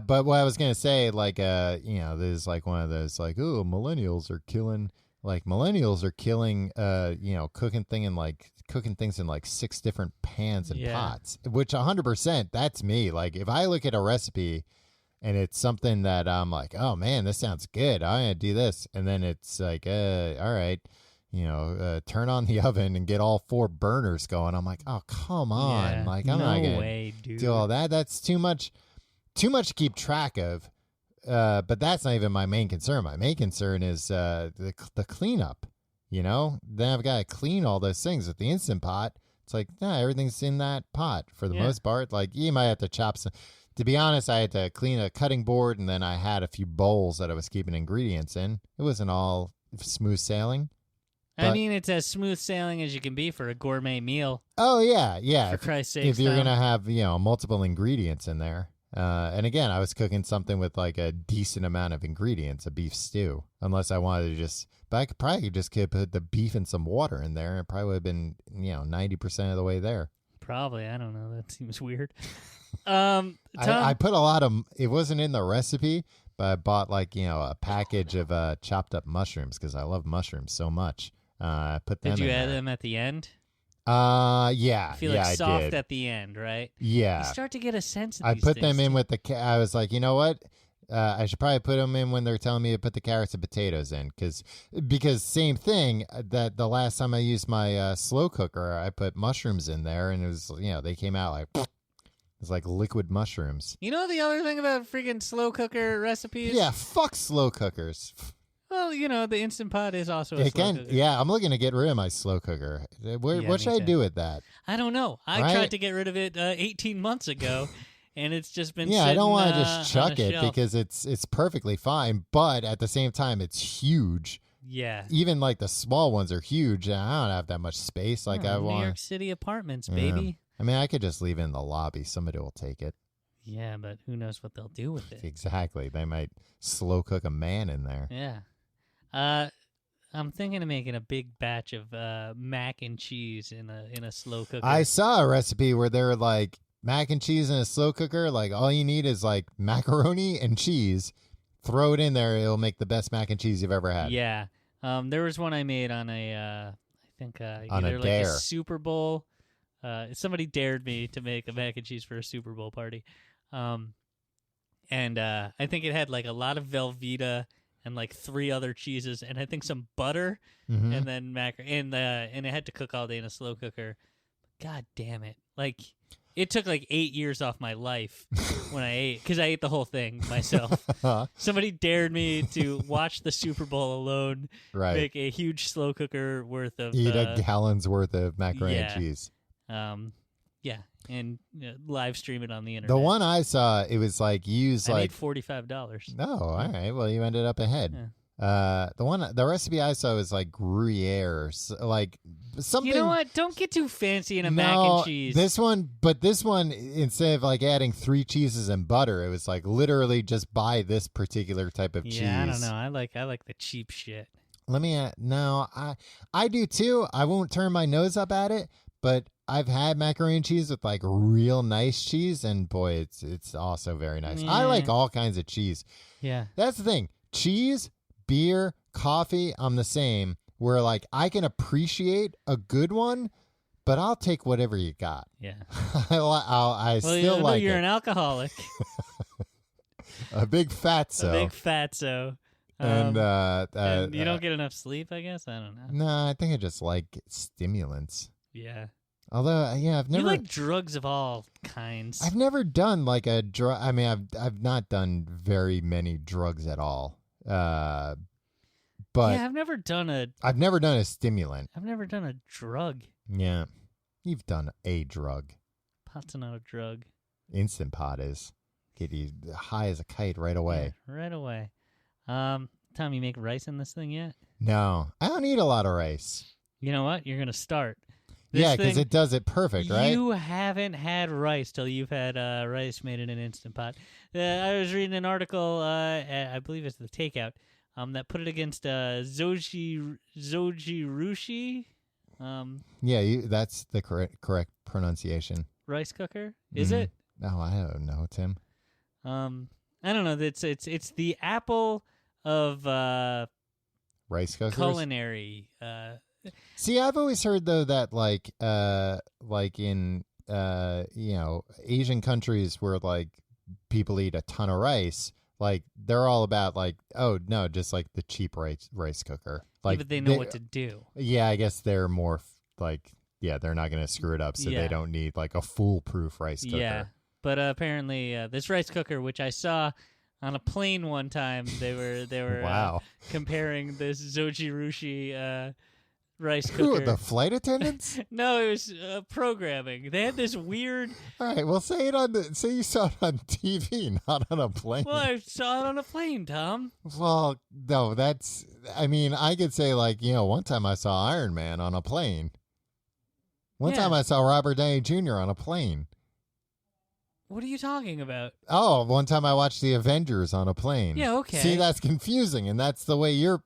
Speaker 2: but what I was going to say, like, this is like one of those, like, oh, millennials are killing, cooking things in like 6 different pans and pots, which 100%, that's me. Like, if I look at a recipe and it's something that I'm like, oh man, this sounds good, I'm going to do this. And then it's like, all right, turn on the oven and get all 4 burners going. I'm like, oh, come on.
Speaker 3: Yeah,
Speaker 2: like, I'm not
Speaker 3: going
Speaker 2: to do all that. That's too much to keep track of. But that's not even my main concern. My main concern is the cleanup, Then I've got to clean all those things. With the Instant Pot, it's like, everything's in that pot for the most part. Like, you might have to chop some. To be honest, I had to clean a cutting board, and then I had a few bowls that I was keeping ingredients in. It wasn't all smooth sailing.
Speaker 3: I mean, it's as smooth sailing as you can be for a gourmet meal.
Speaker 2: Oh, yeah.
Speaker 3: For Christ's sake.
Speaker 2: If you're going to have, multiple ingredients in there. And again, I was cooking something with like a decent amount of ingredients, a beef stew, unless I wanted to but I could probably just put the beef and some water in there, and it probably would have been, 90% of the way there.
Speaker 3: Probably. I don't know. That seems weird.
Speaker 2: I put a lot of, it wasn't in the recipe, but I bought like, a package of chopped up mushrooms because I love mushrooms so much. I put them in
Speaker 3: Did you
Speaker 2: there.
Speaker 3: add them at the end?
Speaker 2: Yeah.
Speaker 3: I feel like soft at the end, right?
Speaker 2: Yeah.
Speaker 3: You start to get a sense of
Speaker 2: I
Speaker 3: these
Speaker 2: put them
Speaker 3: things,
Speaker 2: in with I was like, you know what? I should probably put them in when they're telling me to put the carrots and potatoes in, because same thing. That the last time I used my slow cooker, I put mushrooms in there, and it was they came out like it's like liquid mushrooms.
Speaker 3: You know the other thing about freaking slow cooker recipes?
Speaker 2: Yeah, fuck slow cookers.
Speaker 3: Well, the Instant Pot is also a slow cooker.
Speaker 2: Yeah, I'm looking to get rid of my slow cooker. What should I do with that?
Speaker 3: I don't know. I tried to get rid of it 18 months ago, and it's just been
Speaker 2: I don't want to just chuck it
Speaker 3: shelf.
Speaker 2: because it's perfectly fine, but at the same time, it's huge.
Speaker 3: Yeah.
Speaker 2: Even like the small ones are huge, and I don't have that much space. Like I want
Speaker 3: New York City apartments, baby.
Speaker 2: I mean, I could just leave it in the lobby. Somebody will take it.
Speaker 3: Yeah, but who knows what they'll do with it?
Speaker 2: Exactly. They might slow cook a man in there.
Speaker 3: Yeah. I'm thinking of making a big batch of mac and cheese in a slow cooker.
Speaker 2: I saw a recipe where they're like mac and cheese in a slow cooker. Like all you need is like macaroni and cheese. Throw it in there. It'll make the best mac and cheese you've ever had.
Speaker 3: Yeah. There was one I made on I think
Speaker 2: on
Speaker 3: either
Speaker 2: a
Speaker 3: like
Speaker 2: dare.
Speaker 3: a Super Bowl. Somebody dared me to make a mac and cheese for a Super Bowl party. And I think it had like a lot of Velveeta and like 3 other cheeses, and I think some butter,
Speaker 2: Mm-hmm.
Speaker 3: and then and it had to cook all day in a slow cooker. God damn it! Like it took like 8 years off my life when I ate, because I ate the whole thing myself. Somebody dared me to watch the Super Bowl alone,
Speaker 2: Right.
Speaker 3: make a huge slow cooker worth of
Speaker 2: Eat a gallon's worth of macaroni and cheese.
Speaker 3: Yeah, and live stream it on the internet.
Speaker 2: The one I saw, it was like use
Speaker 3: I
Speaker 2: like
Speaker 3: made $45.
Speaker 2: No, all right. Well, you ended up ahead.
Speaker 3: Yeah.
Speaker 2: The recipe I saw was like Gruyere, like something.
Speaker 3: You know what? Don't get too fancy in a mac
Speaker 2: No,
Speaker 3: and cheese.
Speaker 2: this one instead of like adding 3 cheeses and butter, it was like literally just buy this particular type of cheese.
Speaker 3: Yeah, I don't know. I like the cheap shit.
Speaker 2: Let me. No, I do too. I won't turn my nose up at it, but I've had macaroni and cheese with like real nice cheese, and boy, it's also very nice. I like all kinds of cheese.
Speaker 3: Yeah.
Speaker 2: That's the thing. Cheese, beer, coffee, I'm the same. Where like I can appreciate a good one, but I'll take whatever you got.
Speaker 3: Yeah.
Speaker 2: I still like
Speaker 3: you're
Speaker 2: it.
Speaker 3: an alcoholic.
Speaker 2: A big fatso.
Speaker 3: A big fatso.
Speaker 2: And
Speaker 3: you don't get enough sleep, I guess? I don't know.
Speaker 2: No, I think I just like stimulants.
Speaker 3: Yeah.
Speaker 2: Although, I've never.
Speaker 3: You like drugs of all kinds.
Speaker 2: I've never done like a drug. I mean, I've not done very many drugs at all. But
Speaker 3: yeah, I've never done a
Speaker 2: stimulant.
Speaker 3: I've never done a drug.
Speaker 2: Yeah, you've done a drug.
Speaker 3: Pot's not a drug.
Speaker 2: Instant Pot is. Get you high as a kite right away.
Speaker 3: Yeah, right away. Tom, you make rice in this thing yet?
Speaker 2: No, I don't eat a lot of rice.
Speaker 3: You know what? You're gonna start.
Speaker 2: Because it does it perfect, right?
Speaker 3: You haven't had rice till you've had rice made in an Instant Pot. I was reading an article, I believe it's the Takeout, that put it against Zoji Rushi.
Speaker 2: That's the correct pronunciation.
Speaker 3: Rice cooker, is it?
Speaker 2: No, I don't know, Tim.
Speaker 3: I don't know. It's the Apple of
Speaker 2: rice cookers.
Speaker 3: Culinary.
Speaker 2: See, I've always heard though that like in Asian countries where like people eat a ton of rice, like they're all about like, oh no, just like the cheap rice cooker. Like,
Speaker 3: but they know what to do.
Speaker 2: Yeah, I guess they're more like, they're not going to screw it up, so they don't need like a foolproof rice cooker.
Speaker 3: Yeah, but apparently this rice cooker, which I saw on a plane one time, they were
Speaker 2: wow.
Speaker 3: Comparing this Zoji Rushi rice
Speaker 2: Who,
Speaker 3: cooker.
Speaker 2: the flight attendants?
Speaker 3: No, it was programming. They had this weird.
Speaker 2: All right, well, say you saw it on TV, not on a plane.
Speaker 3: Well, I saw it on a plane, Tom.
Speaker 2: Well, no, I could say like, one time I saw Iron Man on a plane. One time I saw Robert Downey Jr. on a plane.
Speaker 3: What are you talking about?
Speaker 2: Oh, one time I watched the Avengers on a plane.
Speaker 3: Yeah, okay.
Speaker 2: See, that's confusing, and that's the way you're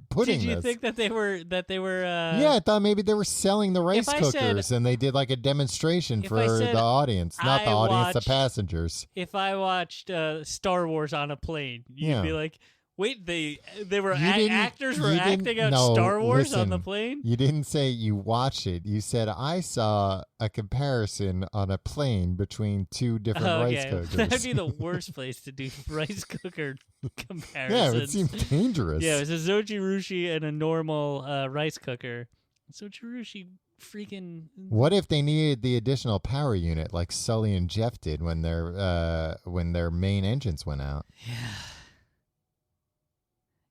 Speaker 2: putting this.
Speaker 3: Did you think that they were?
Speaker 2: Yeah, I thought maybe they were selling the rice cookers, and they did like a demonstration for the audience, not the audience, the passengers.
Speaker 3: If I watched Star Wars on a plane, you'd be like, Wait, they were actors were
Speaker 2: you didn't-
Speaker 3: acting out
Speaker 2: no,
Speaker 3: Star Wars on the
Speaker 2: listen.
Speaker 3: plane?
Speaker 2: You didn't say you watched it. You said I saw a comparison on a plane between two different rice
Speaker 3: Okay,
Speaker 2: cookers.
Speaker 3: that'd be the worst place to do rice cooker comparisons.
Speaker 2: Yeah, it would seem dangerous.
Speaker 3: Yeah, it was a Zojirushi and a normal rice cooker. Zojirushi freaking...
Speaker 2: What if they needed the additional power unit like Sully and Jeff did when their main engines went out?
Speaker 3: Yeah.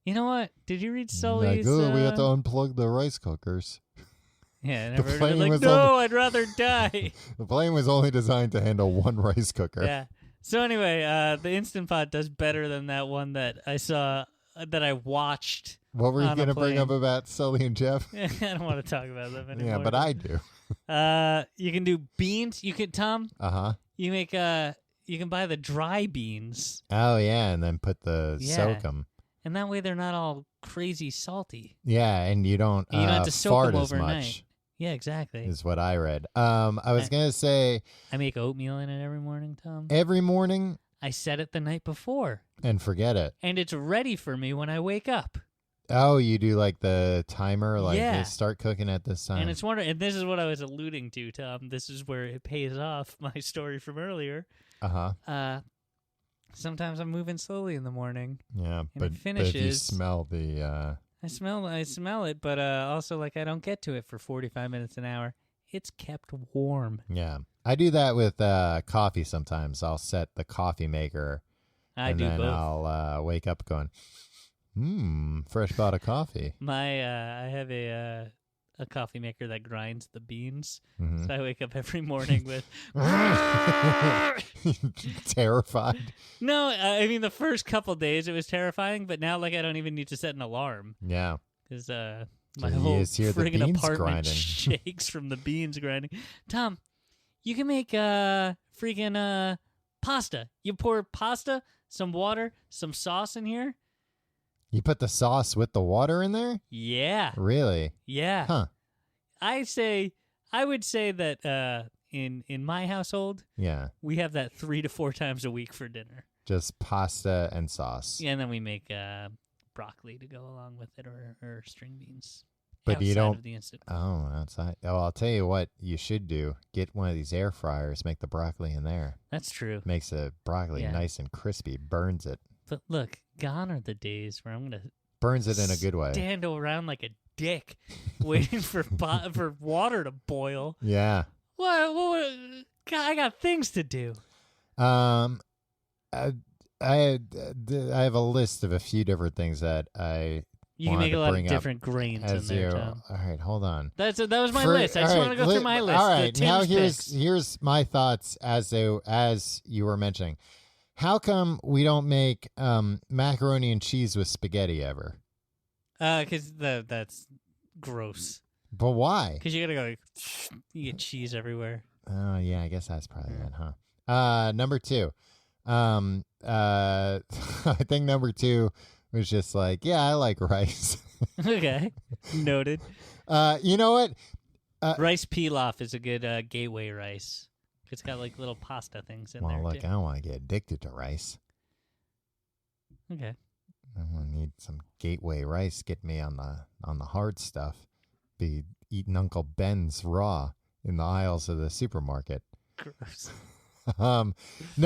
Speaker 3: You know what? Did you read
Speaker 2: Like,
Speaker 3: Sully's...
Speaker 2: oh, we have to unplug the rice cookers.
Speaker 3: Yeah, I
Speaker 2: The
Speaker 3: never heard
Speaker 2: plane
Speaker 3: of it. Like,
Speaker 2: was
Speaker 3: no,
Speaker 2: only-
Speaker 3: I'd rather die.
Speaker 2: The plane was only designed to handle one rice cooker.
Speaker 3: Yeah. So anyway, the Instant Pot does better than that one that I saw, that I watched.
Speaker 2: What were you
Speaker 3: On a
Speaker 2: going to bring
Speaker 3: plane.
Speaker 2: up about Sully and Jeff?
Speaker 3: I don't want to talk about them anymore.
Speaker 2: Yeah, but I do.
Speaker 3: You can do beans. You can, Tom,
Speaker 2: Uh-huh.
Speaker 3: you make, you can buy the dry beans,
Speaker 2: Oh, yeah, and then put the
Speaker 3: Yeah.
Speaker 2: soak 'em.
Speaker 3: and that way they're not all crazy salty.
Speaker 2: Yeah, and you don't,
Speaker 3: And you don't have to soak
Speaker 2: fart
Speaker 3: 'em
Speaker 2: as
Speaker 3: overnight.
Speaker 2: much,
Speaker 3: Yeah, exactly.
Speaker 2: is what I read. I was going to say
Speaker 3: I make oatmeal in it every morning, Tom.
Speaker 2: every morning
Speaker 3: I set it the night before,
Speaker 2: and forget it.
Speaker 3: and it's ready for me when I wake up.
Speaker 2: Oh, you do like the timer, like
Speaker 3: Yeah.
Speaker 2: they start cooking at this time.
Speaker 3: And it's wonderful. And this is what I was alluding to, Tom. This is where it pays off my story from earlier.
Speaker 2: Uh-huh.
Speaker 3: Sometimes I'm moving slowly in the morning.
Speaker 2: Yeah,
Speaker 3: it
Speaker 2: but if you
Speaker 3: finishes-
Speaker 2: smell the
Speaker 3: I smell it, but also like I don't get to it for 45 minutes an hour. It's kept warm.
Speaker 2: yeah. I do that with coffee sometimes. I'll set the coffee maker
Speaker 3: I
Speaker 2: and
Speaker 3: do
Speaker 2: then
Speaker 3: both.
Speaker 2: I'll wake up going, fresh pot of coffee.
Speaker 3: I have a coffee maker that grinds the beans.
Speaker 2: Mhm.
Speaker 3: So I wake up every morning with
Speaker 2: Terrified.
Speaker 3: No, I mean the first couple days it was terrifying, but now like I don't even need to set an alarm
Speaker 2: Yeah.
Speaker 3: because my
Speaker 2: You
Speaker 3: whole
Speaker 2: just hear the
Speaker 3: friggin'
Speaker 2: beans
Speaker 3: apartment
Speaker 2: grinding.
Speaker 3: shakes from the beans grinding. Tom, you can make freaking pasta. You pour pasta, some water, some sauce in here.
Speaker 2: You put the sauce with the water in there?
Speaker 3: Yeah,
Speaker 2: Really?
Speaker 3: yeah.
Speaker 2: Huh.
Speaker 3: I would say that in my household
Speaker 2: Yeah.
Speaker 3: we have that 3 to 4 times a week for dinner.
Speaker 2: Just pasta and sauce.
Speaker 3: Yeah, and then we make broccoli to go along with it, or string beans.
Speaker 2: But you
Speaker 3: outside
Speaker 2: don't-
Speaker 3: of the instant.
Speaker 2: Oh, outside. Oh, I'll tell you what you should do. Get one of these air fryers, make the broccoli in there.
Speaker 3: That's true.
Speaker 2: Makes the broccoli
Speaker 3: Yeah.
Speaker 2: nice and crispy, burns it.
Speaker 3: But look, gone are the days where I'm gonna
Speaker 2: Burns it in a good way.
Speaker 3: stand around like a dick, waiting for for water to boil.
Speaker 2: Yeah.
Speaker 3: What? God, I got things to do.
Speaker 2: I have a list of a few different things that I
Speaker 3: You can
Speaker 2: wanted
Speaker 3: make a
Speaker 2: to
Speaker 3: lot
Speaker 2: bring
Speaker 3: of
Speaker 2: up
Speaker 3: different grains in
Speaker 2: as
Speaker 3: there,
Speaker 2: you.
Speaker 3: Tom.
Speaker 2: All right, hold on.
Speaker 3: That was my
Speaker 2: For-
Speaker 3: list. I just
Speaker 2: all
Speaker 3: want to
Speaker 2: right,
Speaker 3: go through my list.
Speaker 2: All
Speaker 3: The
Speaker 2: right, now
Speaker 3: Tim's picks.
Speaker 2: here's my thoughts as you were mentioning. How come we don't make macaroni and cheese with spaghetti ever?
Speaker 3: Because that's gross.
Speaker 2: But why?
Speaker 3: Because you gotta go. You get cheese everywhere.
Speaker 2: Oh yeah, I guess that's probably it, huh? Number 2. I think number 2 was just like, yeah, I like rice.
Speaker 3: Okay, noted.
Speaker 2: You know what?
Speaker 3: Rice pilaf is a good gateway rice. It's got like little pasta things in
Speaker 2: Well,
Speaker 3: there.
Speaker 2: look,
Speaker 3: too.
Speaker 2: I don't want to get addicted to rice.
Speaker 3: Okay.
Speaker 2: I'm gonna need some gateway rice. Get me on the hard stuff. Be eating Uncle Ben's raw in the aisles of the supermarket.
Speaker 3: Gross.
Speaker 2: No,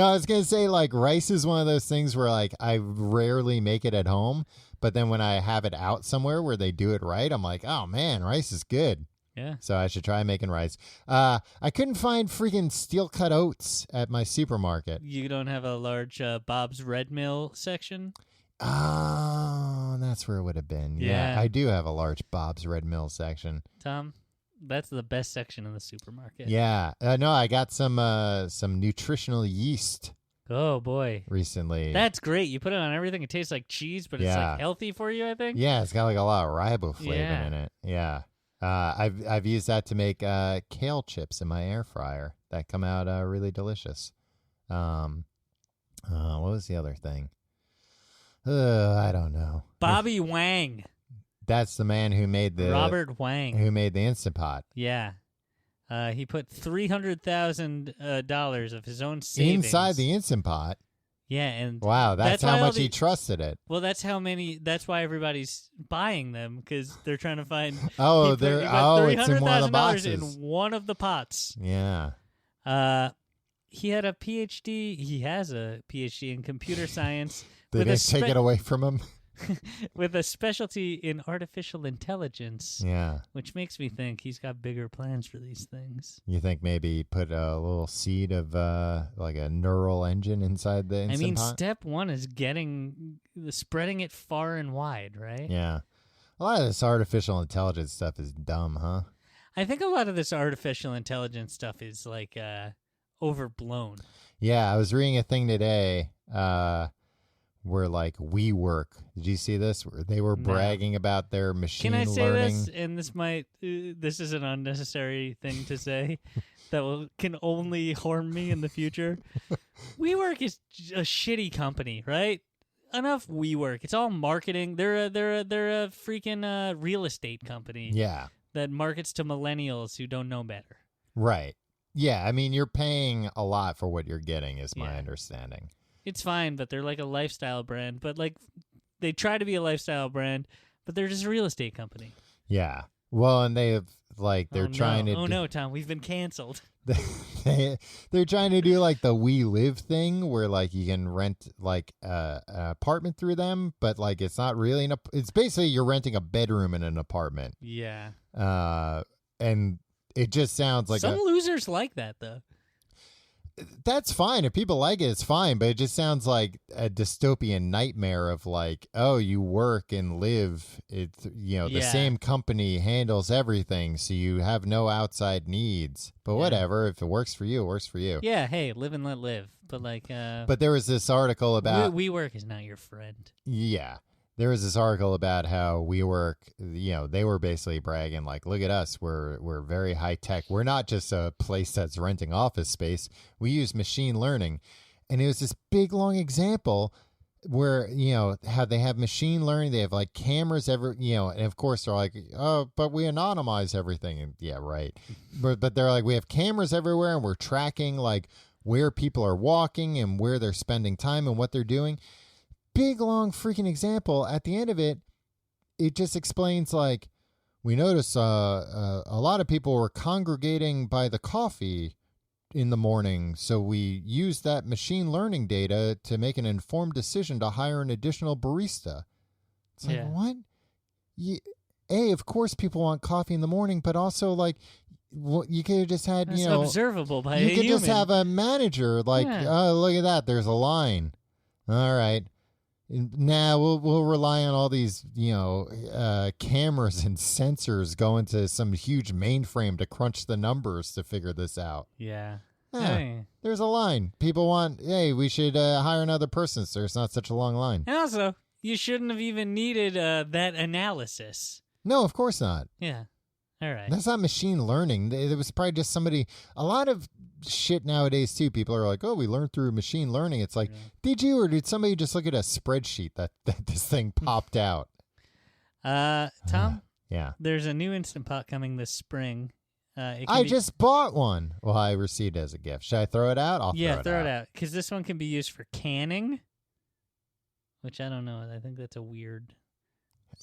Speaker 2: I was gonna say like rice is one of those things where like I rarely make it at home, but then when I have it out somewhere where they do it right, I'm like, oh man, rice is good.
Speaker 3: Yeah.
Speaker 2: So I should try making rice. I couldn't find freaking steel cut oats at my supermarket.
Speaker 3: You don't have a large Bob's Red Mill section?
Speaker 2: Oh, that's where it would have been. Yeah,
Speaker 3: Yeah.
Speaker 2: I do have a large Bob's Red Mill section.
Speaker 3: Tom, that's the best section in the supermarket.
Speaker 2: Yeah, no, I got some nutritional yeast
Speaker 3: Oh, boy.
Speaker 2: recently.
Speaker 3: That's great. You put it on everything. It tastes like cheese, but it's
Speaker 2: Yeah.
Speaker 3: like healthy for you, I think.
Speaker 2: Yeah, it's got like a lot of riboflavin
Speaker 3: Yeah.
Speaker 2: in it. Yeah, I've used that to make kale chips in my air fryer that come out really delicious. What was the other thing? I don't know.
Speaker 3: Bobby Wang.
Speaker 2: That's the man who made the
Speaker 3: Robert Wang.
Speaker 2: Instant Pot.
Speaker 3: Yeah. He put $300,000 of his own savings
Speaker 2: Inside the Instant Pot.
Speaker 3: Yeah, and
Speaker 2: Wow, that's how
Speaker 3: why all
Speaker 2: much he trusted it.
Speaker 3: Well, that's why everybody's buying them, because they're trying to find.
Speaker 2: Oh,
Speaker 3: he
Speaker 2: it's in one of the
Speaker 3: $300,000
Speaker 2: boxes.
Speaker 3: in one of the pots.
Speaker 2: Yeah.
Speaker 3: He had a PhD. He has a PhD in computer science.
Speaker 2: They didn't take it away from him.
Speaker 3: With a specialty in artificial intelligence.
Speaker 2: Yeah.
Speaker 3: Which makes me think he's got bigger plans for these things.
Speaker 2: You think maybe he put a little seed of like a neural engine inside the Instant Pot?
Speaker 3: Step one is spreading it far and wide, right?
Speaker 2: Yeah. A lot of this artificial intelligence stuff is dumb, huh?
Speaker 3: I think a lot of this artificial intelligence stuff is like overblown.
Speaker 2: Yeah, I was reading a thing today where like WeWork. Did you see this? Where they were bragging about their machine learning.
Speaker 3: Can I say this? And this is an unnecessary thing to say that can only harm me in the future. WeWork is a shitty company, right? Enough WeWork. It's all marketing. They're a freaking real estate company.
Speaker 2: Yeah.
Speaker 3: That markets to millennials who don't know better.
Speaker 2: Right. Yeah, I mean, you're paying a lot for what you're getting, is my understanding.
Speaker 3: It's fine, but they're like a lifestyle brand. But like, they try to be a lifestyle brand, but they're just a real estate company.
Speaker 2: Yeah. Well, and they have they're trying to.
Speaker 3: Oh no, Tom, we've been canceled.
Speaker 2: They're trying to do like the We Live thing, where like you can rent like an apartment through them, but like it's not really it's basically you're renting a bedroom in an apartment.
Speaker 3: Yeah.
Speaker 2: And it just sounds like
Speaker 3: some losers like that though.
Speaker 2: That's fine. If people like it, it's fine. But it just sounds like a dystopian nightmare of like, oh, you work and live. It's, the same company handles everything. So you have no outside needs. But whatever. If it works for you, it works for you.
Speaker 3: Yeah. Hey, live and let live. But like,
Speaker 2: but there was this article about
Speaker 3: WeWork is not your friend.
Speaker 2: Yeah. There was this article about how WeWork, they were basically bragging like, look at us, we're very high tech. We're not just a place that's renting office space. We use machine learning. And it was this big, long example where, how they have machine learning. They have like cameras and of course they're like, oh, but we anonymize everything. And yeah, right. But they're like, we have cameras everywhere and we're tracking like where people are walking and where they're spending time and what they're doing. Big, long freaking example. At the end of it, it just explains like, we notice a lot of people were congregating by the coffee in the morning. So we used that machine learning data to make an informed decision to hire an additional barista. It's like, what? Of course people want coffee in the morning, but also like, you could have just had,
Speaker 3: That's observable by a
Speaker 2: human. You could just have a manager like, oh, look at that. There's a line. All right. Now we'll rely on all these, cameras and sensors going to some huge mainframe to crunch the numbers to figure this out.
Speaker 3: Yeah.
Speaker 2: Hey. There's a line. People want, hey, we should hire another person so it's not such a long line.
Speaker 3: And also, you shouldn't have even needed that analysis.
Speaker 2: No, of course not.
Speaker 3: Yeah. All right.
Speaker 2: That's not machine learning. There was probably just somebody, a lot of shit nowadays too. People are like, oh, we learned through machine learning. It's like, did you, or did somebody just look at a spreadsheet that this thing popped out?
Speaker 3: Tom?
Speaker 2: Yeah.
Speaker 3: There's a new Instant Pot coming this spring.
Speaker 2: I just bought one. Well, I received it as a gift. Should I throw it out? I'll throw it out.
Speaker 3: Because this one can be used for canning, which I don't know. I think that's a weird.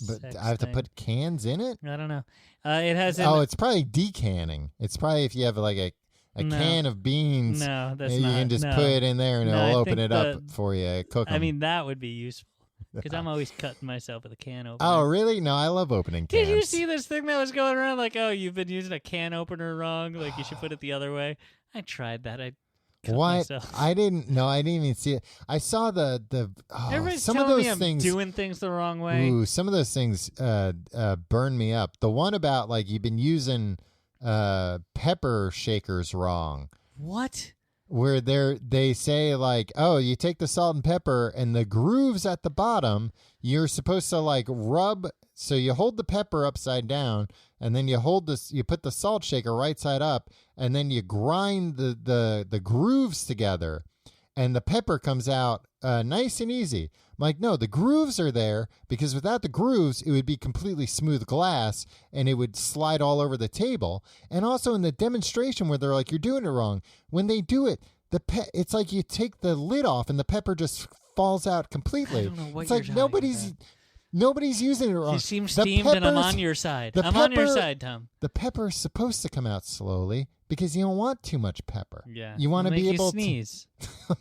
Speaker 2: But I have to put cans in it?
Speaker 3: I don't know. It has.
Speaker 2: It's probably decanning. It's probably if you have like a can of beans.
Speaker 3: No, that's
Speaker 2: you
Speaker 3: not.
Speaker 2: can just put it in there and it'll open it up for you. Cook 'em.
Speaker 3: I mean, that would be useful because I'm always cutting myself with a can opener.
Speaker 2: Oh, really? No, I love opening cans.
Speaker 3: Did you see this thing that was going around like, oh, you've been using a can opener wrong? Like you should put it the other way. I tried that. I cut myself.
Speaker 2: I didn't even see it. I saw
Speaker 3: Everybody's
Speaker 2: some
Speaker 3: telling
Speaker 2: of those
Speaker 3: me I'm
Speaker 2: things
Speaker 3: doing things the wrong way.
Speaker 2: Ooh, some of those things burn me up. The one about like you've been using pepper shakers wrong.
Speaker 3: What?
Speaker 2: Where they say like, oh, you take the salt and pepper and the grooves at the bottom, you're supposed to like rub. So you hold the pepper upside down and then you put the salt shaker right side up and then you grind the grooves together and the pepper comes out nice and easy. I'm like, no, the grooves are there because without the grooves, it would be completely smooth glass and it would slide all over the table. And also in the demonstration where they're like, you're doing it wrong. When they do it, It's like you take the lid off and the pepper just falls out completely.
Speaker 3: I don't know what
Speaker 2: it's
Speaker 3: you're
Speaker 2: like
Speaker 3: talking
Speaker 2: nobody's using it wrong.
Speaker 3: You seem steamed, and I'm on your side. I'm on your side, Tom.
Speaker 2: The pepper is supposed to come out slowly because you don't want too much pepper.
Speaker 3: Yeah,
Speaker 2: you want to be able
Speaker 3: to sneeze.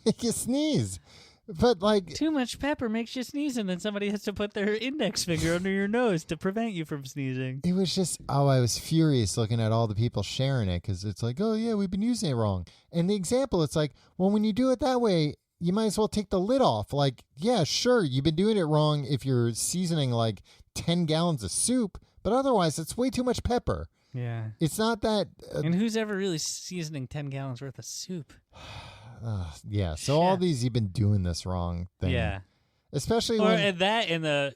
Speaker 2: Make you sneeze. But like
Speaker 3: too much pepper makes you sneeze, and then somebody has to put their index finger under your nose to prevent you from sneezing.
Speaker 2: It was just I was furious looking at all the people sharing it because it's like, oh yeah, we've been using it wrong. And the example, it's like, well, when you do it that way, you might as well take the lid off. Like, yeah, sure, you've been doing it wrong if you're seasoning like 10 gallons of soup, but otherwise, it's way too much pepper.
Speaker 3: Yeah,
Speaker 2: it's not that.
Speaker 3: And who's ever really seasoning 10 gallons worth of soup?
Speaker 2: Yeah, so all these you've been doing this wrong thing.
Speaker 3: Yeah.
Speaker 2: Especially
Speaker 3: when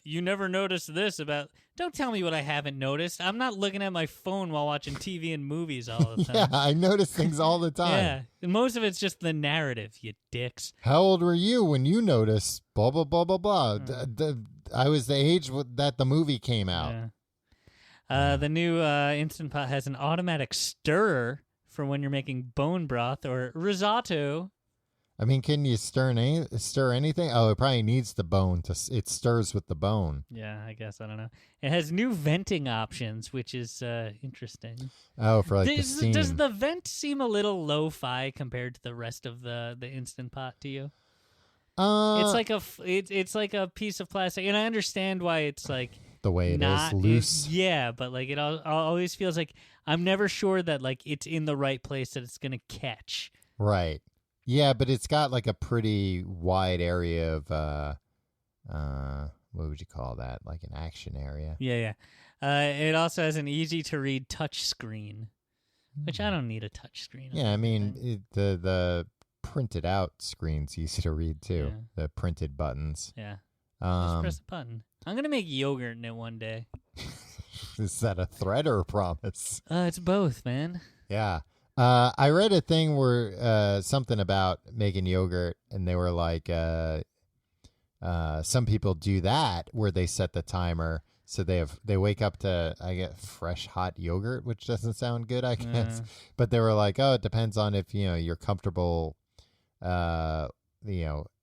Speaker 3: you never noticed this about. Don't tell me what I haven't noticed. I'm not looking at my phone while watching TV and movies all the time.
Speaker 2: Yeah, I notice things all the time.
Speaker 3: Yeah, and most of it's just the narrative, you dicks.
Speaker 2: How old were you when you noticed blah, blah, blah, blah, blah? I was the age that the movie came out.
Speaker 3: Yeah. The new Instant Pot has an automatic stirrer for when you're making bone broth or risotto.
Speaker 2: I mean, can you stir anything? Oh, it probably needs the bone it stirs with the bone.
Speaker 3: Yeah, I guess. I don't know. It has new venting options, which is interesting.
Speaker 2: Oh, for like the steam.
Speaker 3: Does the vent seem a little lo-fi compared to the rest of the Instant Pot to you? It's like a piece of plastic, and I understand why it's like
Speaker 2: the way it is loose.
Speaker 3: Yeah, but like it always feels like I'm never sure that like it's in the right place that it's gonna catch.
Speaker 2: Right. Yeah, but it's got like a pretty wide area of what would you call that? Like an action area.
Speaker 3: Yeah. It also has an easy to read touch screen, which I don't need a touch screen.
Speaker 2: Yeah, I mean the printed out screen's easy to read too. Yeah. The printed buttons.
Speaker 3: Yeah. Just press a button. I'm gonna make yogurt in it one day.
Speaker 2: Is that a threat or a promise?
Speaker 3: It's both, man.
Speaker 2: Yeah. I read a thing where something about making yogurt, and they were like, some people do that where they set the timer, so they wake up to get fresh hot yogurt, which doesn't sound good, I guess. But they were like, oh, it depends on if you're comfortable,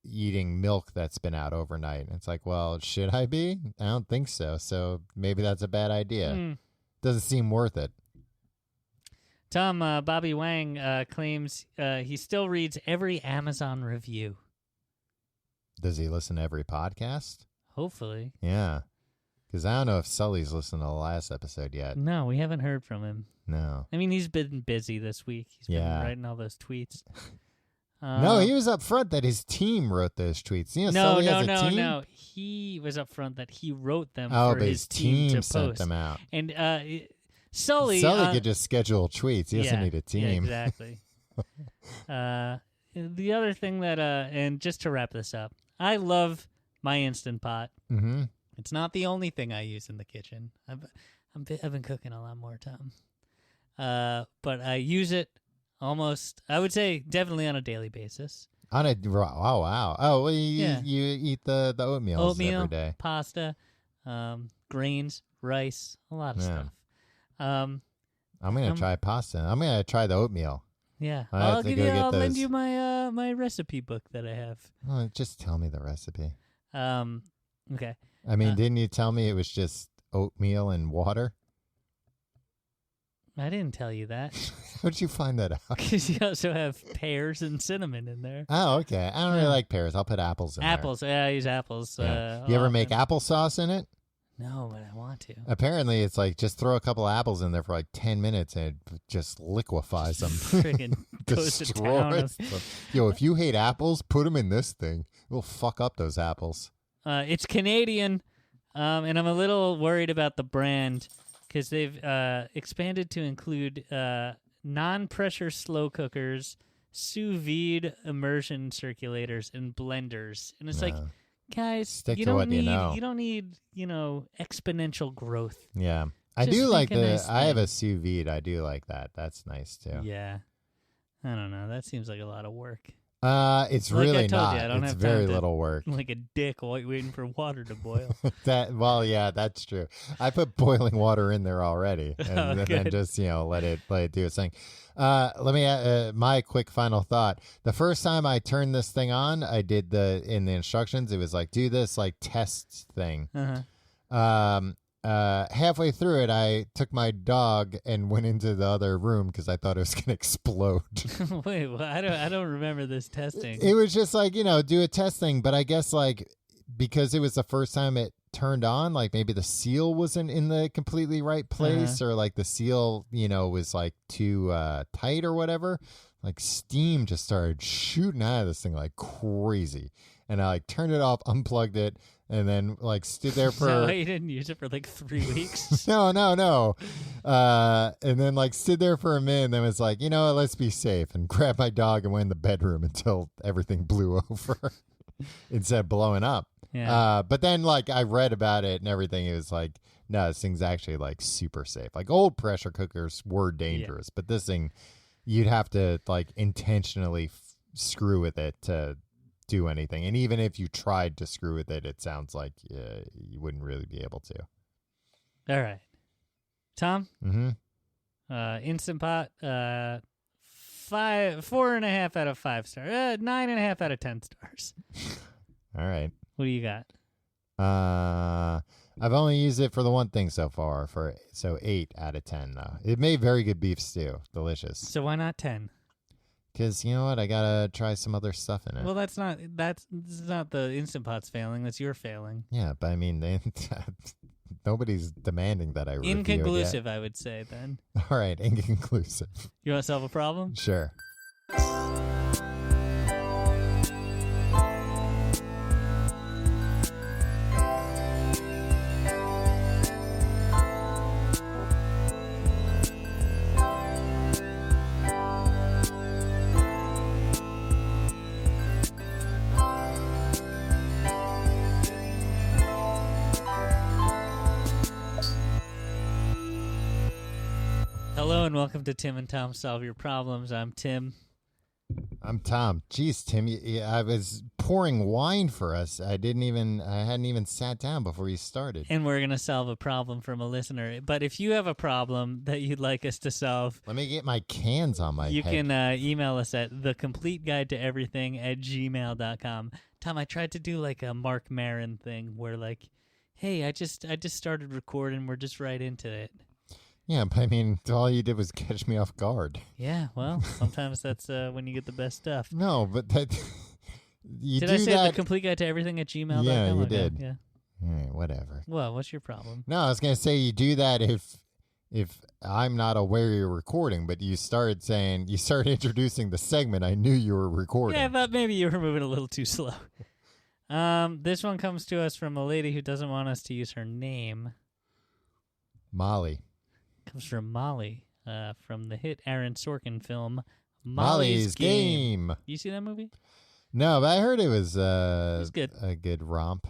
Speaker 2: eating milk that's been out overnight. And it's like, well, should I be? I don't think so. So maybe that's a bad idea. Doesn't seem worth it.
Speaker 3: Tom, Bobby Wang claims he still reads every Amazon review.
Speaker 2: Does he listen to every podcast?
Speaker 3: Hopefully.
Speaker 2: Yeah. Because I don't know if Sully's listened to the last episode yet.
Speaker 3: No, we haven't heard from him.
Speaker 2: No.
Speaker 3: I mean, he's been busy this week. He's been writing all those tweets.
Speaker 2: No, he was up front that his team wrote those tweets. Sully has a team?
Speaker 3: No. He was up front that he wrote them for his team to post.
Speaker 2: Sent them out.
Speaker 3: And Sully
Speaker 2: could just schedule tweets. He doesn't need a team.
Speaker 3: Yeah, exactly. The other thing that, and just to wrap this up, I love my Instant Pot.
Speaker 2: Mm-hmm.
Speaker 3: It's not the only thing I use in the kitchen. I've been cooking a lot more, Tom. But I use it almost, I would say, definitely on a daily basis.
Speaker 2: Wow. Oh, well, you eat the oatmeal every day.
Speaker 3: Pasta, grains, rice, a lot of stuff.
Speaker 2: I'm gonna try pasta. I'm gonna try the oatmeal.
Speaker 3: Yeah, I'll lend you my my recipe book that I have.
Speaker 2: Well, just tell me the recipe.
Speaker 3: Okay.
Speaker 2: I mean, didn't you tell me it was just oatmeal and water?
Speaker 3: I didn't tell you that.
Speaker 2: How'd you find that out?
Speaker 3: Because you also have pears and cinnamon in there.
Speaker 2: Oh, okay. I don't really like pears. I'll put apples in
Speaker 3: apples.
Speaker 2: there.
Speaker 3: Yeah, I use apples.
Speaker 2: Yeah. You ever make applesauce in it?
Speaker 3: No, but I want to.
Speaker 2: Apparently, it's like just throw a couple apples in there for like 10 minutes and it just liquefies them.
Speaker 3: Friggin' goes to town.
Speaker 2: Yo, if you hate apples, put them in this thing. It'll fuck up those apples.
Speaker 3: It's Canadian, and I'm a little worried about the brand because they've expanded to include non-pressure slow cookers, sous vide immersion circulators, and blenders. And it's like, guys, you don't need exponential growth.
Speaker 2: Yeah. I do like I have a sous vide. I do like that. That's nice too.
Speaker 3: Yeah. I don't know. That seems like a lot of work.
Speaker 2: It's
Speaker 3: Like I
Speaker 2: really
Speaker 3: told
Speaker 2: not.
Speaker 3: you, I don't
Speaker 2: It's
Speaker 3: have
Speaker 2: very
Speaker 3: time to-
Speaker 2: little work.
Speaker 3: Like a dick waiting for water to boil.
Speaker 2: Well, yeah, that's true. I put boiling water in there already, and,
Speaker 3: Oh,
Speaker 2: and then
Speaker 3: good.
Speaker 2: just let it do its thing. Let me my quick final thought. The first time I turned this thing on, I did in the instructions. It was like do this like test thing.
Speaker 3: Uh-huh.
Speaker 2: Halfway through it, I took my dog and went into the other room because I thought it was gonna explode.
Speaker 3: Wait, well, I don't remember this testing.
Speaker 2: It was just like do a test thing, but I guess like because it was the first time it turned on, like maybe the seal wasn't in the completely right place, or like the seal was like too tight or whatever. Like steam just started shooting out of this thing like crazy, and I like turned it off, unplugged it, and then like stood there for.
Speaker 3: So you didn't use it for like 3 weeks?
Speaker 2: No. And then like stood there for a minute and then was like, what, let's be safe, and grabbed my dog and went in the bedroom until everything blew over instead of blowing up.
Speaker 3: Yeah.
Speaker 2: But then like I read about it and everything. It was like, no, this thing's actually like super safe. Like old pressure cookers were dangerous, but this thing, you'd have to like intentionally screw with it to do anything. And even if you tried to screw with it, it sounds like you wouldn't really be able to.
Speaker 3: All right. Tom?
Speaker 2: Mm-hmm.
Speaker 3: Instant Pot, 4.5 out of 5 stars. 9.5 out of 10 stars.
Speaker 2: All right.
Speaker 3: What do you got?
Speaker 2: I've only used it for the one thing so far, so 8 out of 10 though. It made very good beef stew, delicious.
Speaker 3: So why not 10?
Speaker 2: Because you know what, I gotta try some other stuff in it.
Speaker 3: Well, that's not the Instant Pot's failing. That's your failing.
Speaker 2: Yeah, but I mean, nobody's demanding that I review it yet.
Speaker 3: Inconclusive, I would say then.
Speaker 2: All right, inconclusive.
Speaker 3: You want to solve a problem?
Speaker 2: Sure.
Speaker 3: Hello and welcome to Tim and Tom Solve Your Problems. I'm Tim.
Speaker 2: I'm Tom. Jeez, Tim, I was pouring wine for us. I hadn't even sat down before you started.
Speaker 3: And we're going to solve a problem from a listener. But if you have a problem that you'd like us to solve,
Speaker 2: let me get my cans on my
Speaker 3: you
Speaker 2: head.
Speaker 3: can email us at thecompleteguidetoeverything@gmail.com. Tom, I tried to do like a Mark Maron thing where like, hey, I just started recording. We're just right into it.
Speaker 2: Yeah, but I mean, all you did was catch me off guard.
Speaker 3: Yeah, well, sometimes that's when you get the best stuff.
Speaker 2: No, but that
Speaker 3: Did I say the complete guide to everything at gmail.com?
Speaker 2: Yeah, you
Speaker 3: Okay,
Speaker 2: did.
Speaker 3: Yeah.
Speaker 2: All right, whatever.
Speaker 3: Well, what's your problem?
Speaker 2: No, I was gonna say you do that if I'm not aware you're recording, but you started introducing the segment. I knew you were recording.
Speaker 3: Yeah, I thought maybe you were moving a little too slow. This one comes to us from a lady who doesn't want us to use her name.
Speaker 2: Molly.
Speaker 3: Comes from Molly, from the hit Aaron Sorkin film
Speaker 2: Molly's Game.
Speaker 3: You see that movie?
Speaker 2: No, but I heard it was
Speaker 3: good.
Speaker 2: A good romp.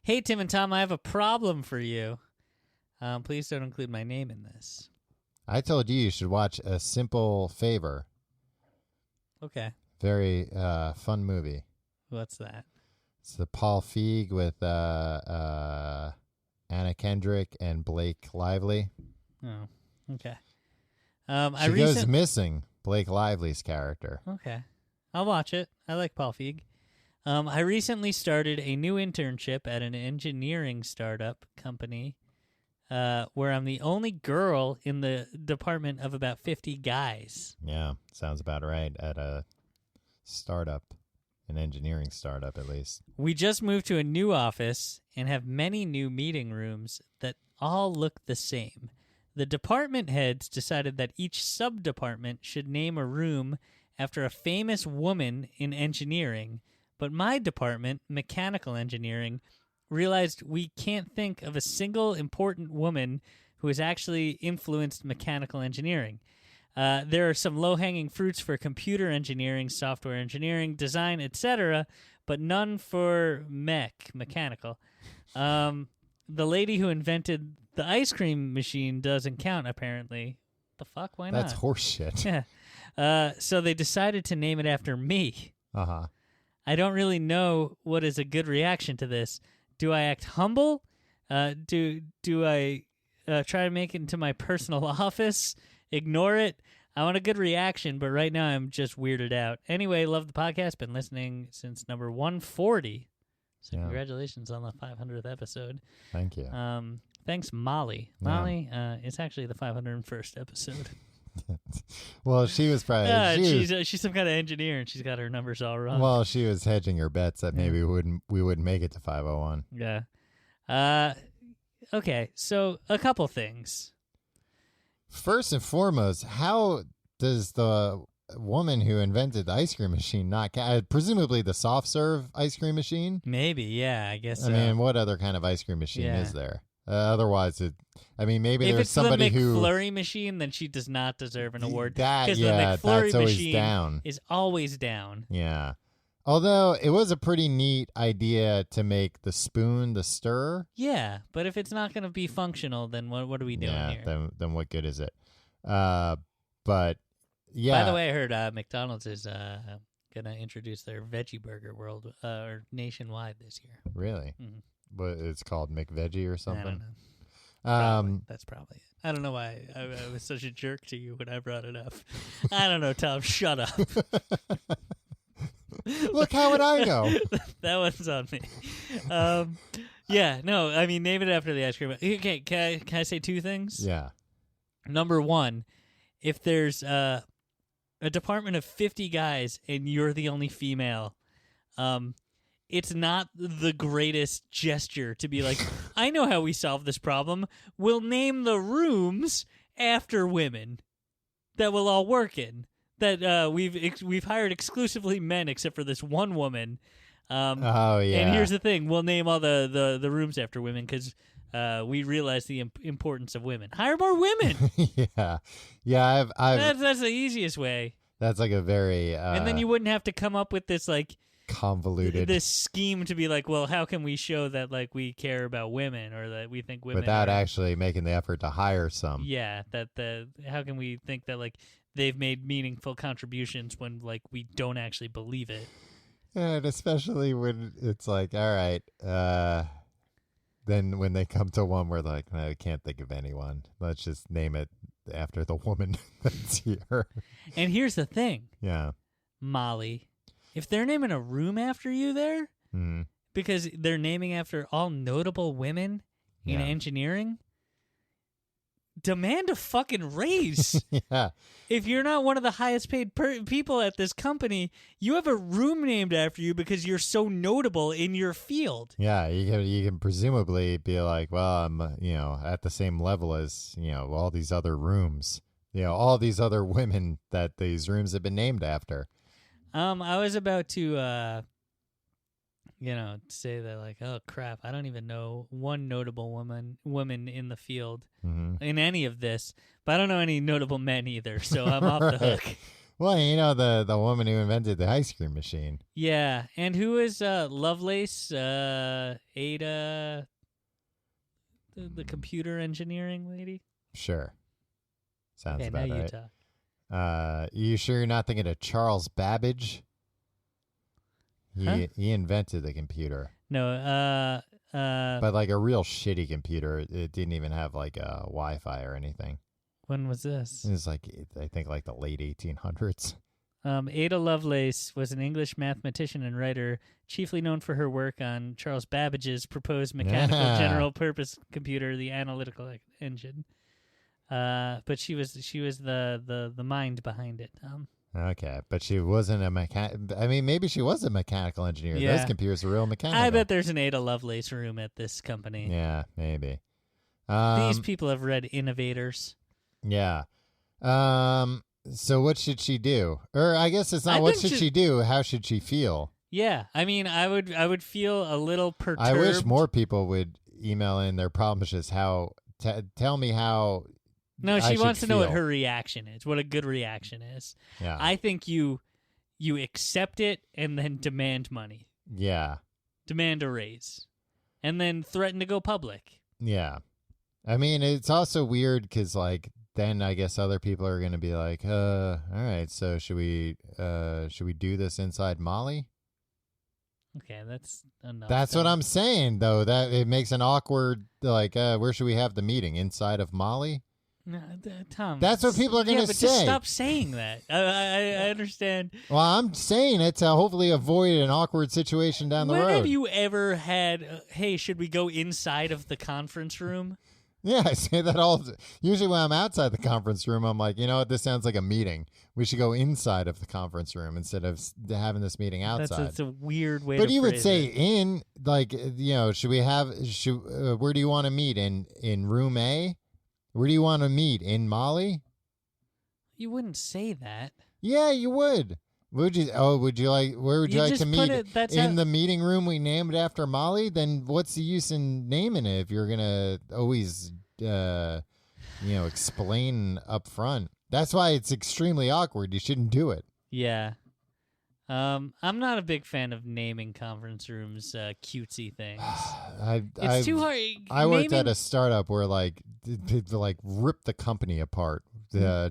Speaker 3: Hey, Tim and Tom, I have a problem for you. Please don't include my name in this.
Speaker 2: I told you should watch A Simple Favor.
Speaker 3: Okay.
Speaker 2: Very fun movie.
Speaker 3: What's that?
Speaker 2: It's the Paul Feig with Anna Kendrick and Blake Lively.
Speaker 3: Oh, okay.
Speaker 2: She goes missing, Blake Lively's character.
Speaker 3: Okay. I'll watch it. I like Paul Feig. I recently started a new internship at an engineering startup company where I'm the only girl in the department of about 50 guys.
Speaker 2: Yeah, sounds about right at a startup, an engineering startup at least.
Speaker 3: We just moved to a new office and have many new meeting rooms that all look the same. The department heads decided that each sub-department should name a room after a famous woman in engineering, but my department, mechanical engineering, realized we can't think of a single important woman who has actually influenced mechanical engineering. There are some low-hanging fruits for computer engineering, software engineering, design, etc., but none for mechanical. The lady who invented the ice cream machine doesn't count, apparently. The fuck? Why not?
Speaker 2: That's horseshit.
Speaker 3: Yeah. So they decided to name it after me.
Speaker 2: Uh-huh.
Speaker 3: I don't really know what is a good reaction to this. Do I act humble? Do I try to make it into my personal office? Ignore it? I want a good reaction, but right now I'm just weirded out. Anyway, love the podcast. Been listening since number 140. So congratulations on the 500th episode.
Speaker 2: Thank you.
Speaker 3: Thanks, Molly. Molly, it's actually the 501st episode.
Speaker 2: Well, she was probably
Speaker 3: she's some kind of engineer, and she's got her numbers all wrong.
Speaker 2: Well, she was hedging her bets that maybe we wouldn't make it to 501.
Speaker 3: Yeah. Okay, so a couple things.
Speaker 2: First and foremost, how does the woman who invented the ice cream machine not presumably the soft serve ice cream machine?
Speaker 3: Maybe, yeah, I guess.
Speaker 2: I mean, what other kind of ice cream machine is there? Otherwise, maybe
Speaker 3: if
Speaker 2: there's somebody
Speaker 3: who. If it's the
Speaker 2: who
Speaker 3: McFlurry machine, then she does not deserve an award.
Speaker 2: Because
Speaker 3: the McFlurry
Speaker 2: that's always
Speaker 3: machine
Speaker 2: down.
Speaker 3: is always down.
Speaker 2: Yeah. Although it was a pretty neat idea to make the spoon the stir.
Speaker 3: Yeah, but if it's not going to be functional, then what are we doing here?
Speaker 2: Then what good is it? But yeah.
Speaker 3: By the way, I heard McDonald's is going to introduce their veggie burger or nationwide this year.
Speaker 2: Really?
Speaker 3: Mm-hmm.
Speaker 2: But it's called McVeggie or something.
Speaker 3: I don't know. That's probably it. I don't know why I was such a jerk to you when I brought it up. I don't know, Tom. Shut up.
Speaker 2: Look, how would I know?
Speaker 3: That one's on me. Yeah, no, I mean, name it after the ice cream. Okay, can I say two things?
Speaker 2: Yeah.
Speaker 3: Number one, if there's a department of 50 guys and you're the only female, it's not the greatest gesture to be like, I know how we solve this problem. We'll name the rooms after women that we'll all work in. That we've hired exclusively men except for this one woman.
Speaker 2: Oh yeah.
Speaker 3: And here's the thing: we'll name all the rooms after women because we realize the importance of women. Hire more women.
Speaker 2: Yeah.
Speaker 3: That's the easiest way.
Speaker 2: That's like a very.
Speaker 3: And then you wouldn't have to come up with this like
Speaker 2: convoluted
Speaker 3: this scheme to be like, well, how can we show that like we care about women or that we think women
Speaker 2: without actually making the effort to hire some.
Speaker 3: Yeah, how can we think that like they've made meaningful contributions when like we don't actually believe it?
Speaker 2: Yeah, and especially when it's like, all right, then when they come to one where like, I can't think of anyone. Let's just name it after the woman that's here.
Speaker 3: And here's the thing.
Speaker 2: Yeah.
Speaker 3: Molly, if they're naming a room after you there, because they're naming after all notable women in engineering, demand a fucking raise.
Speaker 2: Yeah.
Speaker 3: If you're not one of the highest paid people at this company, you have a room named after you because you're so notable in your field.
Speaker 2: Yeah, you can presumably be like, well, I'm at the same level as all these other rooms, all these other women that these rooms have been named after.
Speaker 3: I was about to say that like, oh crap, I don't even know one notable woman in the field in any of this, but I don't know any notable men either, so I'm off the hook.
Speaker 2: Well, the woman who invented the ice cream machine.
Speaker 3: Yeah, and who is Lovelace, Ada, the computer engineering lady?
Speaker 2: Sure. Sounds about
Speaker 3: now
Speaker 2: right.
Speaker 3: You talk.
Speaker 2: You sure you're not thinking of Charles Babbage? He invented the computer.
Speaker 3: No,
Speaker 2: but like a real shitty computer. It didn't even have like a Wi-Fi or anything.
Speaker 3: When was this?
Speaker 2: It was like, I think like the late 1800s.
Speaker 3: Ada Lovelace was an English mathematician and writer, chiefly known for her work on Charles Babbage's proposed mechanical general-purpose computer, the analytical engine. But she was the mind behind it.
Speaker 2: Okay, but she wasn't a maybe she was a mechanical engineer.
Speaker 3: Yeah.
Speaker 2: Those computers are real mechanical.
Speaker 3: I bet there's an Ada Lovelace room at this company.
Speaker 2: Yeah, maybe.
Speaker 3: These people have read Innovators.
Speaker 2: Yeah. So what should she do? Or I guess it's not what should she do. How should she feel?
Speaker 3: Yeah, I mean, I would feel a little perturbed.
Speaker 2: I wish more people would email in their problems. Just how tell me how.
Speaker 3: No, she wants to know what her reaction is, what a good reaction is.
Speaker 2: Yeah.
Speaker 3: I think you accept it and then demand money.
Speaker 2: Yeah.
Speaker 3: Demand a raise. And then threaten to go public.
Speaker 2: Yeah. I mean, it's also weird because, like, then I guess other people are going to be like, all right, so should we do this inside Molly?
Speaker 3: Okay, that's enough.
Speaker 2: That's what I'm saying, though. That it makes an awkward, like, where should we have the meeting? Inside of Molly?
Speaker 3: No, Tom.
Speaker 2: That's what people are going to say.
Speaker 3: Just stop saying that. I understand.
Speaker 2: Well, I'm saying it to hopefully avoid an awkward situation down the road.
Speaker 3: When have you ever had, hey, should we go inside of the conference room?
Speaker 2: Yeah, I say that all. Usually when I'm outside the conference room, I'm like, you know what, this sounds like a meeting. We should go inside of the conference room instead of having this meeting outside.
Speaker 3: That's a weird way
Speaker 2: but
Speaker 3: to
Speaker 2: you would say
Speaker 3: it.
Speaker 2: in, like, should we have, where do you want to meet? In room A? Where do you want to meet? In Molly?
Speaker 3: You wouldn't say that.
Speaker 2: Yeah, you would. Would you? Oh, would you like? Where would you like to meet? In the meeting room we named after Molly? Then what's the use in naming it if you're gonna always, explain up front? That's why it's extremely awkward. You shouldn't do it.
Speaker 3: Yeah. I'm not a big fan of naming conference rooms cutesy things. It's too hard.
Speaker 2: I worked at a startup where like ripped the company apart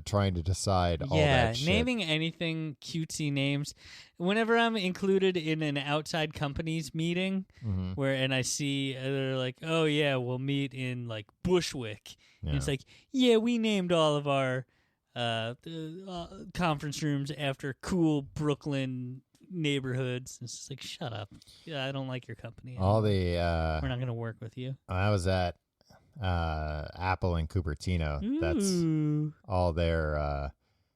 Speaker 2: trying to decide all that shit.
Speaker 3: Naming anything cutesy names. Whenever I'm included in an outside company's meeting, and I see they're like, oh yeah, we'll meet in like Bushwick, and it's like, yeah, we named all of our conference rooms after cool Brooklyn neighborhoods. It's just like, shut up. Yeah, I don't like your company.
Speaker 2: All the
Speaker 3: we're not going to work with you.
Speaker 2: I was at Apple in Cupertino.
Speaker 3: Ooh.
Speaker 2: That's all their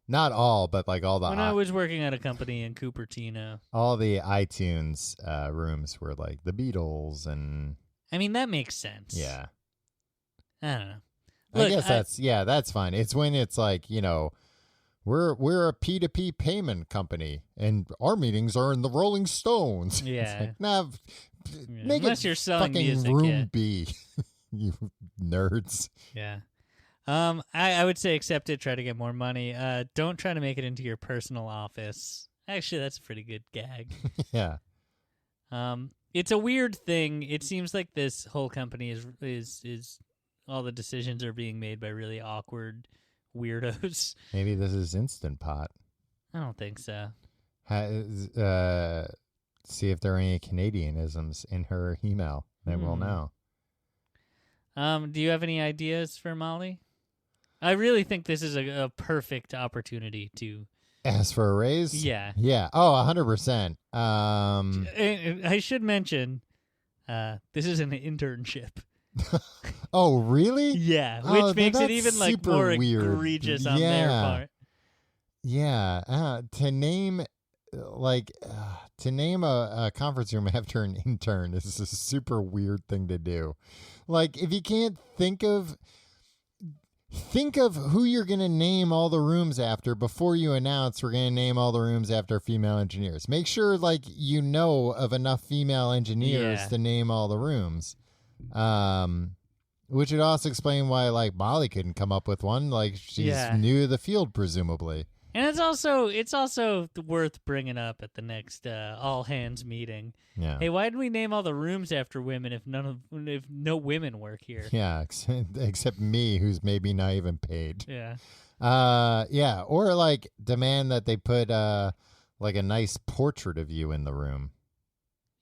Speaker 2: not all, but like all the
Speaker 3: when I was working at a company in Cupertino,
Speaker 2: all the iTunes rooms were like the Beatles, and
Speaker 3: I mean that makes sense.
Speaker 2: Yeah.
Speaker 3: I don't know.
Speaker 2: Look, I guess that's fine. It's when it's like, we're a P2P payment company and our meetings are in the Rolling Stones.
Speaker 3: Yeah.
Speaker 2: It's like, make
Speaker 3: unless
Speaker 2: it
Speaker 3: you're selling
Speaker 2: fucking
Speaker 3: music,
Speaker 2: room B, you nerds.
Speaker 3: Yeah. I would say accept it, try to get more money. Don't try to make it into your personal office. Actually, that's a pretty good gag.
Speaker 2: Yeah.
Speaker 3: It's a weird thing. It seems like this whole company is all the decisions are being made by really awkward weirdos.
Speaker 2: Maybe this is Instant Pot.
Speaker 3: I don't think so.
Speaker 2: See if there are any Canadianisms in her email. Then we'll know.
Speaker 3: Do you have any ideas for Molly? I really think this is a perfect opportunity to
Speaker 2: ask for a raise.
Speaker 3: Yeah.
Speaker 2: Yeah. Oh, 100%.
Speaker 3: I should mention, this is an internship.
Speaker 2: Oh, really?
Speaker 3: Yeah, which makes it even like more
Speaker 2: weird.
Speaker 3: Egregious on their part.
Speaker 2: Yeah, to name a conference room after an intern is a super weird thing to do. Like, if you can't think of who you're going to name all the rooms after before you announce we're going to name all the rooms after female engineers. Make sure of enough female engineers to name all the rooms. Which would also explain why like Molly couldn't come up with one. Like she's new to the field, presumably. And
Speaker 3: it's also worth bringing up at the next all hands meeting.
Speaker 2: Yeah.
Speaker 3: Hey, why did we name all the rooms after women if no women work here?
Speaker 2: Yeah, except me, who's maybe not even paid.
Speaker 3: Yeah.
Speaker 2: Yeah, or like demand that they put like a nice portrait of you in the room.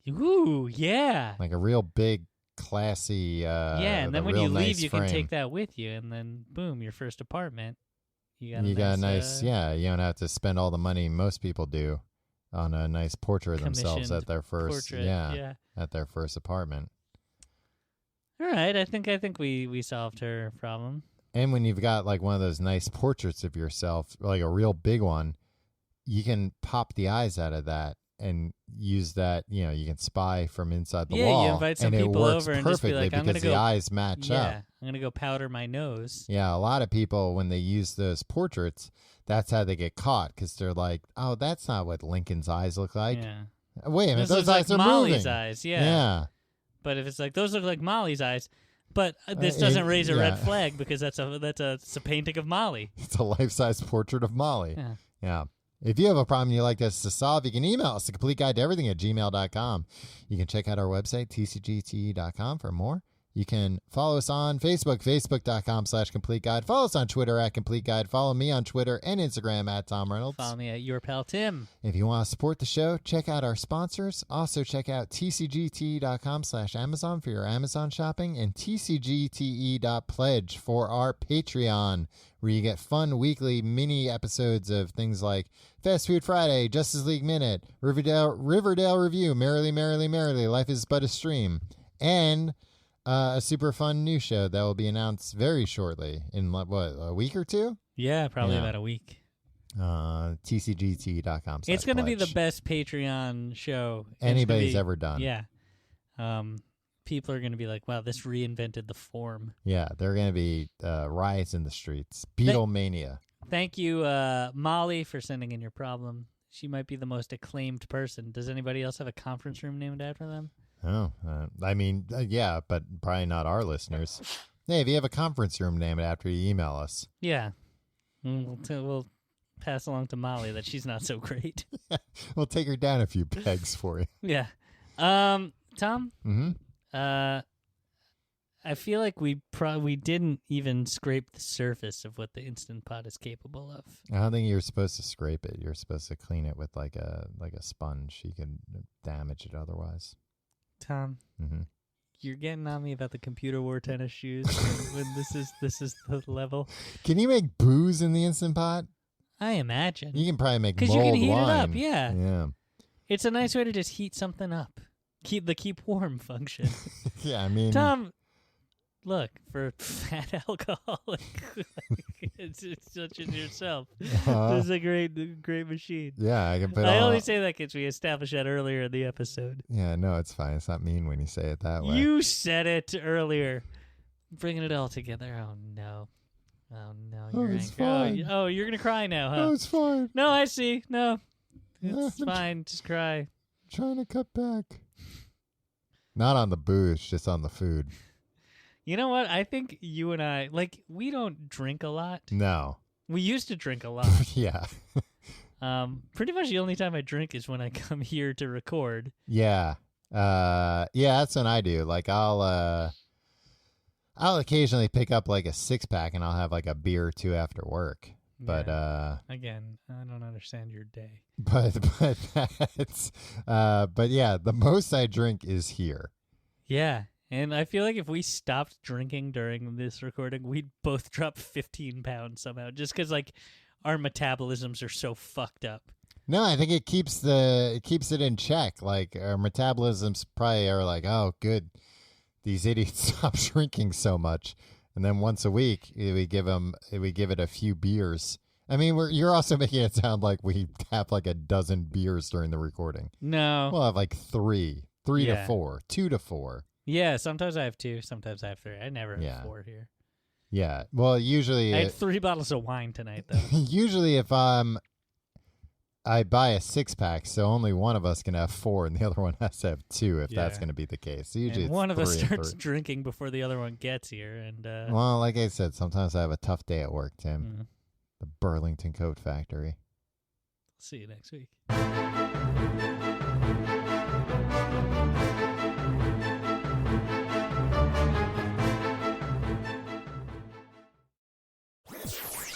Speaker 3: Ooh, yeah.
Speaker 2: Like a real big, classy.
Speaker 3: And then when you leave,
Speaker 2: nice
Speaker 3: you
Speaker 2: frame.
Speaker 3: can take that with you, and then boom, your first apartment. You got a nice.
Speaker 2: You don't have to spend all the money most people do on a nice portrait of themselves at their first. At their first apartment.
Speaker 3: All right, I think we solved her problem.
Speaker 2: And when you've got like one of those nice portraits of yourself, like a real big one, you can pop the eyes out of that and use that. You can spy from inside the wall.
Speaker 3: Yeah, you invite some
Speaker 2: and
Speaker 3: people
Speaker 2: it works
Speaker 3: over and just be like,
Speaker 2: because the eyes match up.
Speaker 3: Yeah, I'm gonna go powder my nose.
Speaker 2: Yeah, a lot of people when they use those portraits, that's how they get caught because they're like, "Oh, that's not what Lincoln's eyes look like."
Speaker 3: Yeah.
Speaker 2: Wait a minute, those eyes
Speaker 3: like
Speaker 2: are
Speaker 3: Molly's
Speaker 2: moving.
Speaker 3: Eyes,
Speaker 2: Yeah.
Speaker 3: But if it's like those look like Molly's eyes, but this doesn't raise a red flag because it's a painting of Molly.
Speaker 2: It's a life-size portrait of Molly. Yeah. If you have a problem you'd like us to solve, you can email us, the complete guide to everything at gmail.com. You can check out our website, tcgte.com, for more. You can follow us on Facebook, facebook.com/complete guide. Follow us on Twitter @complete guide. Follow me on Twitter and Instagram @Tom Reynolds.
Speaker 3: Follow me at your pal Tim.
Speaker 2: If you want to support the show, check out our sponsors. Also check out tcgte.com/Amazon for your Amazon shopping and tcgte.pledge for our Patreon, where you get fun weekly mini episodes of things like Fast Food Friday, Justice League Minute, Riverdale Review, Merrily, Merrily, Merrily, Life is But a Stream, and a super fun new show that will be announced very shortly in, a week or two?
Speaker 3: Yeah, probably about a week.
Speaker 2: tcgt.com.
Speaker 3: It's going to be the best Patreon show
Speaker 2: anybody's ever done.
Speaker 3: Yeah. People are going to be like, wow, this reinvented the form.
Speaker 2: Yeah, they're going to be riots in the streets. Beatlemania.
Speaker 3: Thank you, Molly, for sending in your problem. She might be the most acclaimed person. Does anybody else have a conference room named after them?
Speaker 2: Oh, yeah, but probably not our listeners. Hey, if you have a conference room named after you, email us.
Speaker 3: Yeah. We'll pass along to Molly that she's not so great.
Speaker 2: We'll take her down a few pegs for you.
Speaker 3: Yeah. Tom?
Speaker 2: Mm-hmm.
Speaker 3: I feel like we didn't even scrape the surface of what the Instant Pot is capable of.
Speaker 2: I don't think you're supposed to scrape it. You're supposed to clean it with like a sponge. You can damage it otherwise.
Speaker 3: Tom, you're getting on me about the computer wore tennis shoes when this is the level.
Speaker 2: Can you make booze in the Instant Pot?
Speaker 3: I imagine.
Speaker 2: You can probably make
Speaker 3: mulled
Speaker 2: wine.
Speaker 3: Because you can heat it up, yeah.
Speaker 2: Yeah.
Speaker 3: It's a nice way to just heat something up. Keep warm function.
Speaker 2: Yeah, I mean...
Speaker 3: Tom, look, for fat alcoholic, it's such as yourself. This is a great machine.
Speaker 2: Yeah, I can put
Speaker 3: I only say that because we established that earlier in the episode.
Speaker 2: Yeah, no, it's fine. It's not mean when you say it that way.
Speaker 3: You said it earlier. Bringing it all together. Oh, no. You're
Speaker 2: it's
Speaker 3: angry.
Speaker 2: fine.
Speaker 3: Oh, you're going to cry now, huh?
Speaker 2: No, it's fine.
Speaker 3: No, I see. No. It's fine. Just cry.
Speaker 2: I'm trying to cut back. Not on the booze, just on the food.
Speaker 3: You know what? I think you and I, we don't drink a lot.
Speaker 2: No.
Speaker 3: We used to drink a lot.
Speaker 2: Yeah.
Speaker 3: Pretty much the only time I drink is when I come here to record.
Speaker 2: Yeah. Yeah, that's when I do. Like I'll occasionally pick up like a 6-pack and I'll have like a beer or two after work. But
Speaker 3: again, I don't understand your day.
Speaker 2: But yeah, the most I drink is here.
Speaker 3: Yeah. And I feel like if we stopped drinking during this recording, we'd both drop 15 pounds somehow, just because our metabolisms are so fucked up.
Speaker 2: No, I think it keeps it in check. Like our metabolisms probably are like, oh, good, these idiots stop drinking so much, and then once a week we give it a few beers. I mean, you're also making it sound like we have like a dozen beers during the recording.
Speaker 3: No,
Speaker 2: we'll have like three to 4, 2 to 4.
Speaker 3: Yeah, sometimes I have 2, sometimes I have 3. I never have 4 here.
Speaker 2: Yeah, well, usually
Speaker 3: I had 3 bottles of wine tonight, though.
Speaker 2: Usually, if I buy a 6-pack, so only one of us can have 4, and the other one has to have 2. If that's going to to be the case, so usually
Speaker 3: and
Speaker 2: it's
Speaker 3: one of us
Speaker 2: 3
Speaker 3: starts drinking before the other one gets here, and
Speaker 2: well, like I said, sometimes I have a tough day at work, Tim. The Burlington Coat Factory.
Speaker 3: See you next week.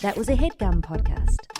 Speaker 1: That was a HeadGum podcast.